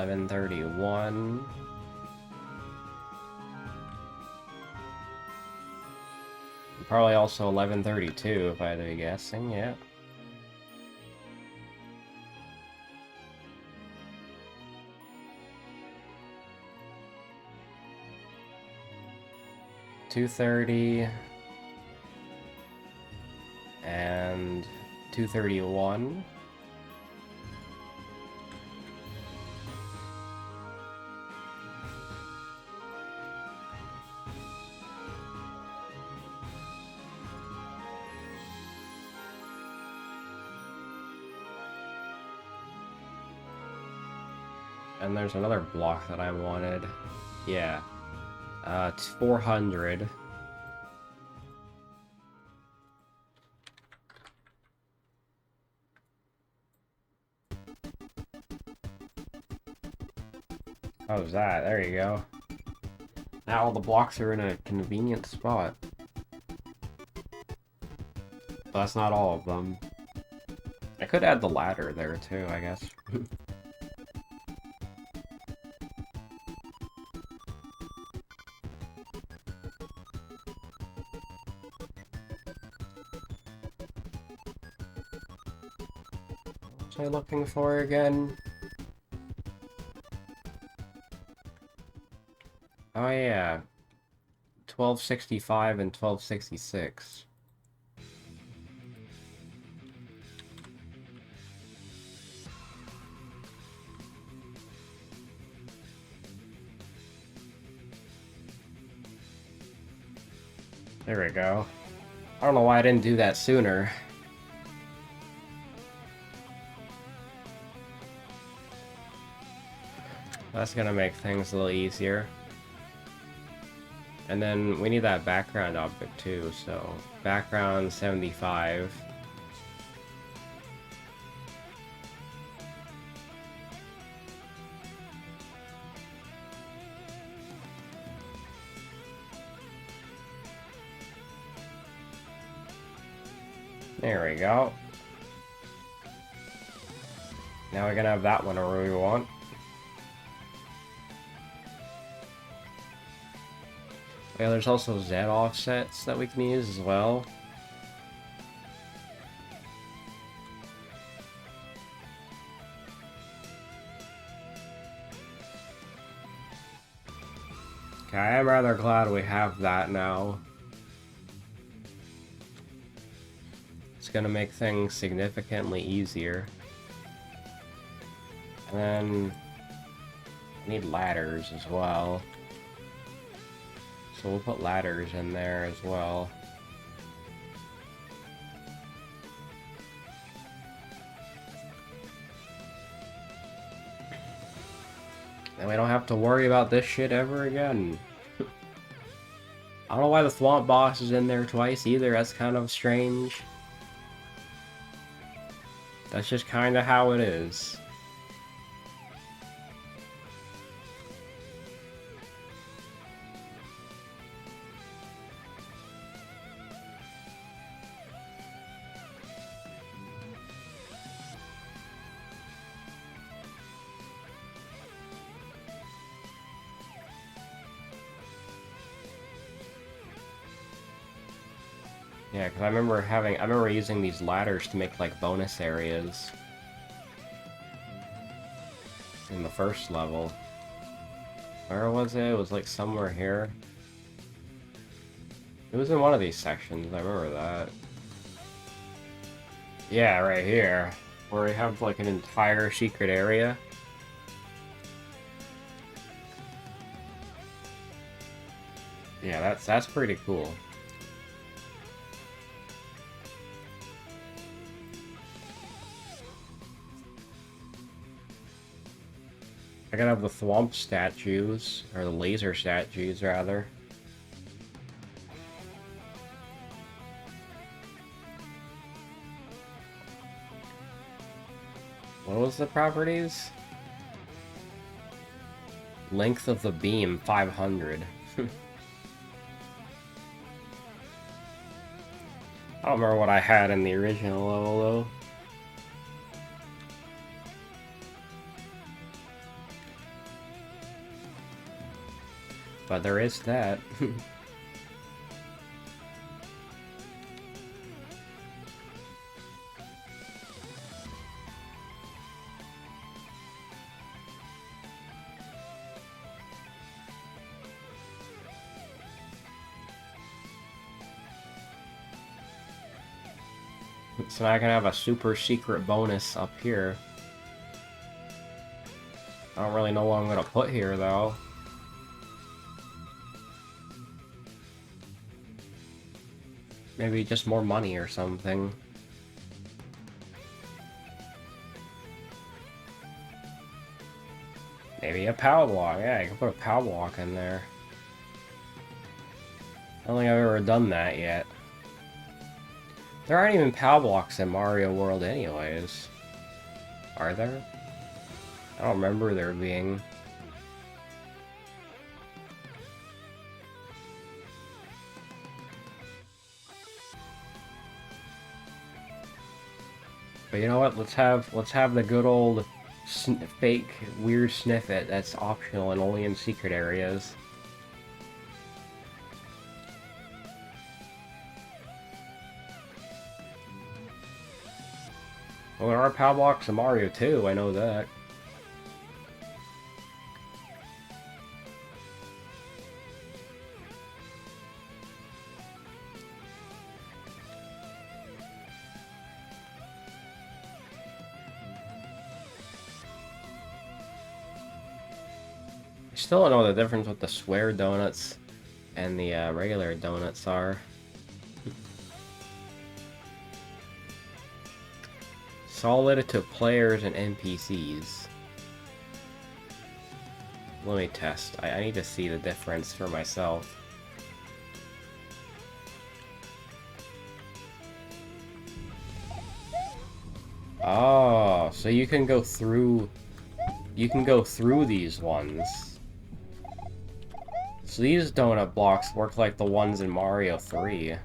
1131. Probably also 1132 if I had to be guessing, yeah. $230 and $231. And there's another block that I wanted. Yeah. It's 400. How's that? There you go. Now all the blocks are in a convenient spot. But that's not all of them. I could add the ladder there too, I guess. What was I looking for again? Oh yeah. 1265 and 1266. There we go. I don't know why I didn't do that sooner. That's gonna make things a little easier. And then we need that background object too, so background 75. There we go. Now we can have that one wherever we want. Yeah, there's also Z offsets that we can use as well. Okay, I am rather glad we have that now. It's gonna make things significantly easier. And then I need ladders as well. So we'll put ladders in there as well. And we don't have to worry about this shit ever again. I don't know why the Thwomp boss is in there twice either, that's kind of strange. That's just kind of how it is. Yeah, because I remember using these ladders to make like bonus areas in the first level. Where was it? It was like somewhere here. It was in one of these sections, I remember that. Yeah, right here. Where we have like an entire secret area. Yeah, that's pretty cool. I gotta have the Thwomp statues, or the laser statues, rather. What was the properties? Length of the beam, 500. I don't remember what I had in the original level, though. But there is that. So now I can have a super secret bonus up here. I don't really know what I'm gonna put here though. Maybe just more money or something. Maybe a power block. Yeah, I can put a power block in there. I don't think I've ever done that yet. There aren't even power blocks in Mario World anyways. Are there? I don't remember there being. But you know what? Let's have the good old fake weird sniffet that's optional and only in secret areas. Well, there are power blocks in Mario too, I know that. I still don't know the difference what the square donuts and the regular donuts are. Solid to players and NPCs. Let me test. I need to see the difference for myself. Oh, so you can go through... You can go through these ones. So these donut blocks work like the ones in Mario 3.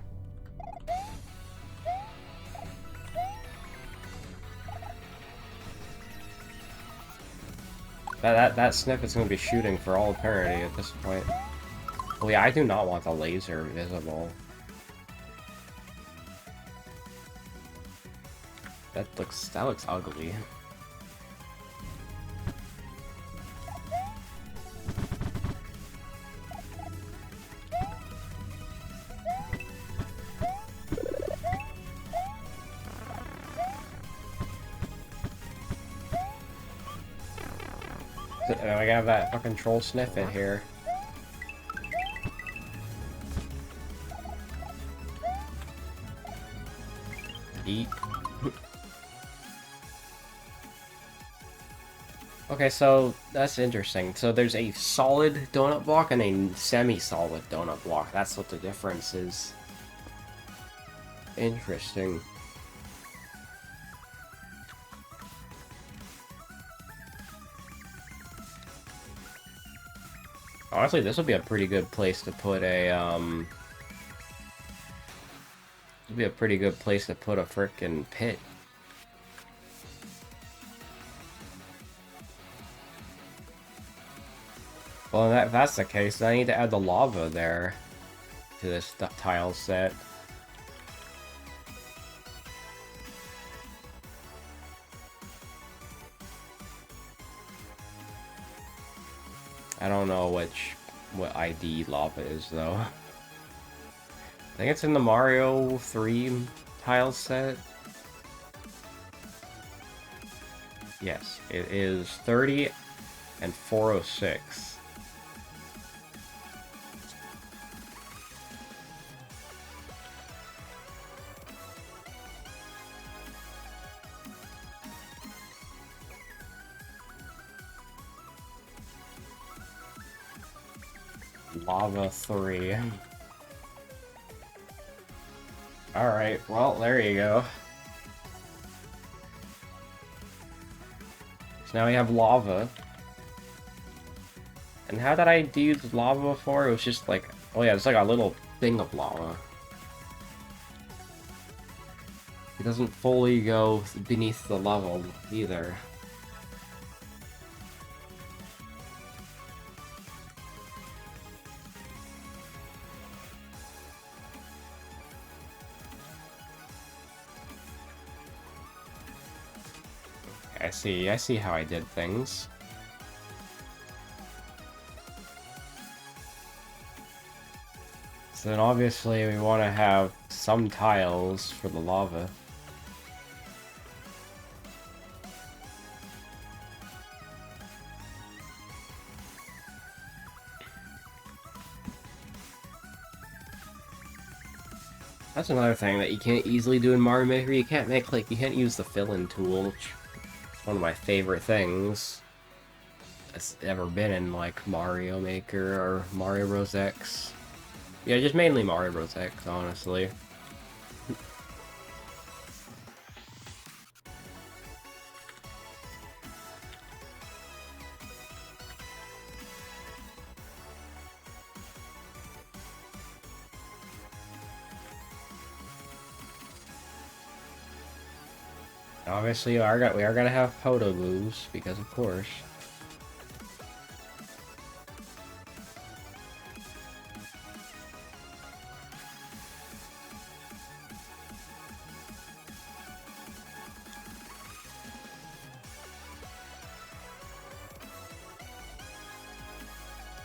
That snippet's gonna be shooting for all eternity at this point. Oh yeah, I do not want the laser visible. That looks ugly. I have that fucking troll sniffet here. Eat. Okay, so that's interesting. So there's a solid donut block and a semi-solid donut block. That's what the difference is. Interesting. Honestly, this would be a pretty good place to put a, It'd be a pretty good place to put a frickin' pit. Well, if that's the case, then I need to add the lava there to this tile set. I don't know what ID lava is though. I think it's in the Mario 3 tile set. Yes, it is 30 and 406. Lava 3. Alright, well, there you go. So now we have lava. And how did I use lava before? It was just like... Oh yeah, it's like a little thing of lava. It doesn't fully go beneath the level, either. I see how I did things. So then obviously we want to have some tiles for the lava. That's another thing that you can't easily do in Mario Maker. You can't use the fill-in tool, which is one of my favorite things that's ever been in, like, Mario Maker or Mario Bros. X. Yeah, just mainly Mario Bros. X, honestly. Obviously, we are gonna have Podoboos, because of course.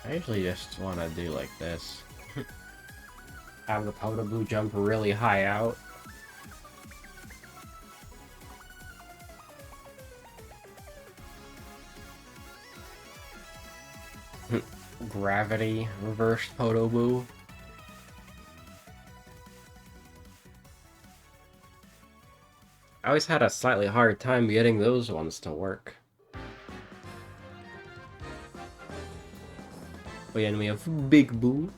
I usually just want to do like this. Have the Podoboo jump really high out. Gravity reversed Podoboo. I always had a slightly hard time getting those ones to work. Oh yeah, and we have Big Boo.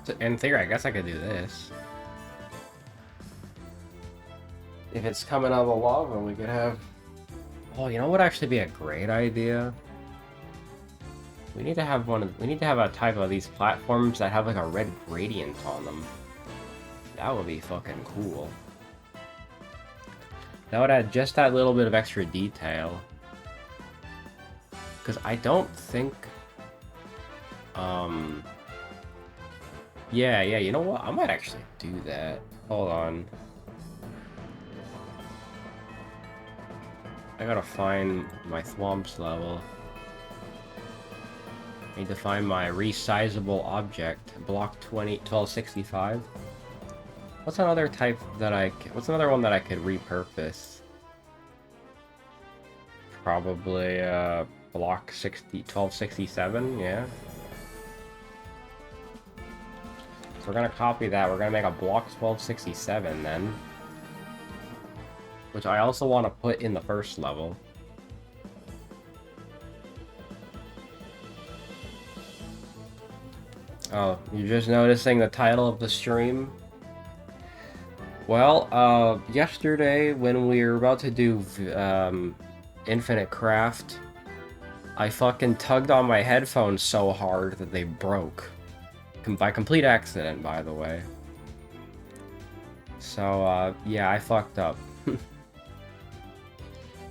So in theory, I guess I could do this. If it's coming out of the lava, we could have... Oh, you know what would actually be a great idea? We need to have a type of these platforms that have like a red gradient on them. That would be fucking cool. That would add just that little bit of extra detail. Because I don't think... Yeah, you know what? I might actually do that. Hold on. I gotta find my Thwomps level. I need to find my resizable object, block 1265. What's another type that what's another one that I could repurpose? Probably, block 1267, yeah. So we're gonna copy that, we're gonna make a block 1267 then. Which I also want to put in the first level. Oh, you're just noticing the title of the stream? Well, yesterday when we were about to do Infinite Craft, I fucking tugged on my headphones so hard that they broke. By complete accident, by the way. So, yeah, I fucked up.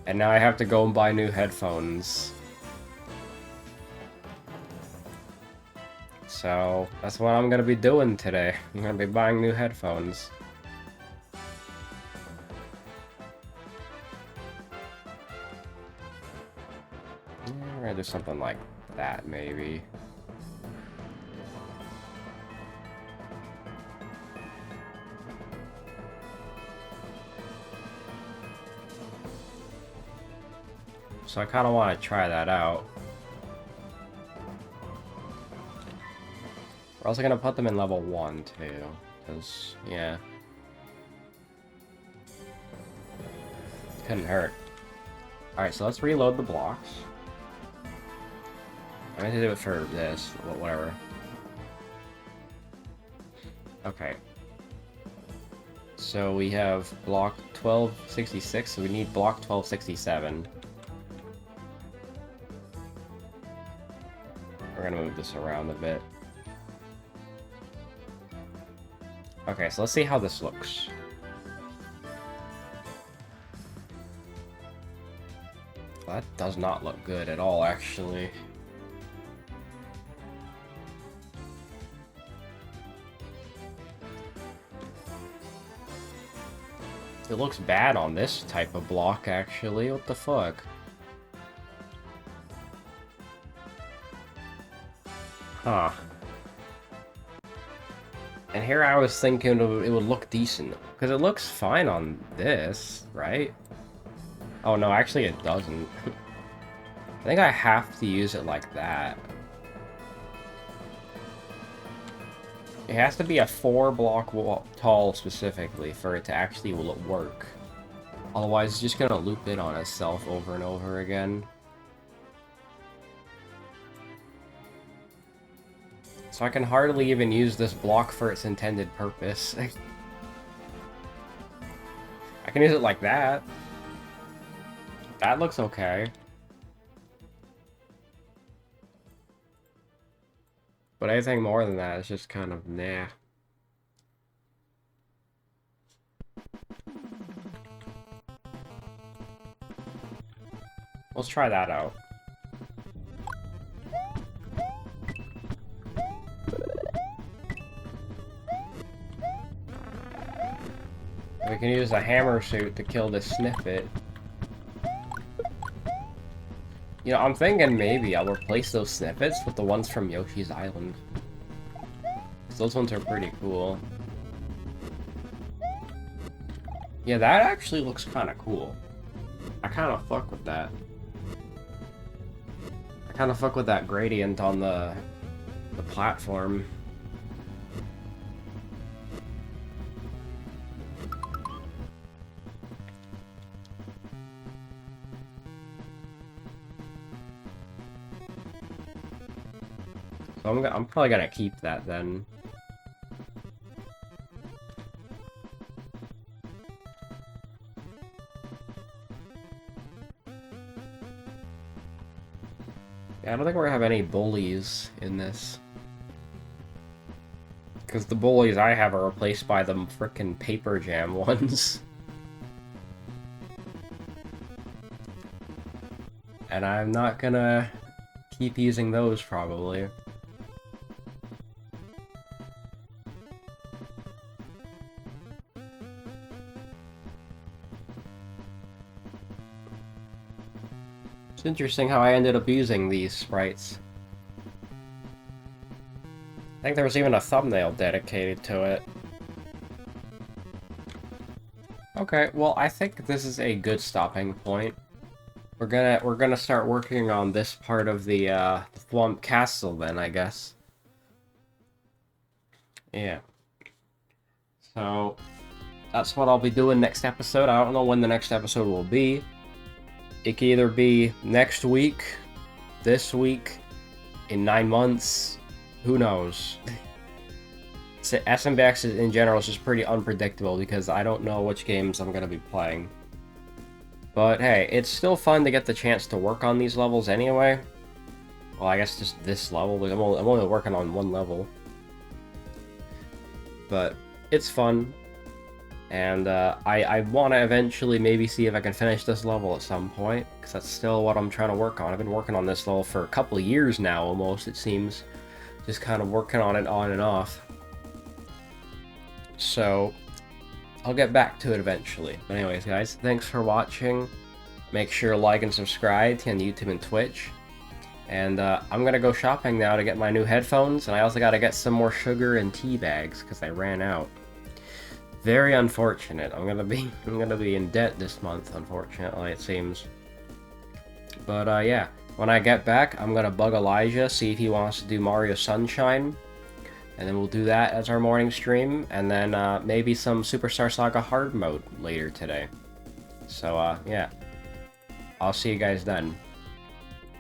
And now I have to go and buy new headphones. So, that's what I'm gonna be doing today. I'm gonna be buying new headphones. I'm gonna do something like that, maybe. So I kind of want to try that out. We're also going to put them in level 1, too. Because, yeah. Couldn't hurt. Alright, so let's reload the blocks. I meant to do it for this, whatever. Okay. So we have block 1266, so we need block 1267. We're gonna move this around a bit. Okay, so let's see how this looks. That does not look good at all, actually. It looks bad on this type of block, actually. What the fuck? Huh. And here I was thinking it would look decent. Because it looks fine on this, right? Oh no, actually it doesn't. I think I have to use it like that. It has to be a 4-block wall tall specifically for it to actually work. Otherwise, it's just gonna loop it on itself over and over again. So I can hardly even use this block for its intended purpose. I can use it like that. That looks okay. But anything more than that is just kind of nah. Let's try that out. We can use the hammer suit to kill this snippet. You know, I'm thinking maybe I'll replace those snippets with the ones from Yoshi's Island. Those ones are pretty cool. Yeah, that actually looks kind of cool. I kind of fuck with that. I kind of fuck with that gradient on the platform. So I'm probably gonna keep that then. Yeah, I don't think we're gonna have any bullies in this. Because the bullies I have are replaced by the frickin' Paper Jam ones. And I'm not gonna keep using those, probably. It's interesting how I ended up using these sprites. I think there was even a thumbnail dedicated to it. Okay, well, I think this is a good stopping point. We're gonna start working on this part of the Thwomp Castle then, I guess. Yeah. So that's what I'll be doing next episode. I don't know when the next episode will be. It could either be next week, this week, in 9 months, who knows. So SMBX in general is just pretty unpredictable because I don't know which games I'm going to be playing. But hey, it's still fun to get the chance to work on these levels anyway. Well, I guess just this level, I'm only working on one level. But it's fun. And I want to eventually maybe see if I can finish this level at some point, because that's still what I'm trying to work on. I've been working on this level for a couple of years now, almost, it seems. Just kind of working on it on and off. So, I'll get back to it eventually. But anyways, guys, thanks for watching. Make sure to like and subscribe to YouTube and Twitch. And I'm going to go shopping now to get my new headphones, and I also got to get some more sugar and tea bags, because I ran out. Very unfortunate. I'm gonna be in debt this month, unfortunately, it seems. But yeah, when I get back, I'm gonna bug Elijah, see if he wants to do Mario Sunshine, and then we'll do that as our morning stream, and then maybe some Superstar Saga hard mode later today. So yeah, I'll see you guys then.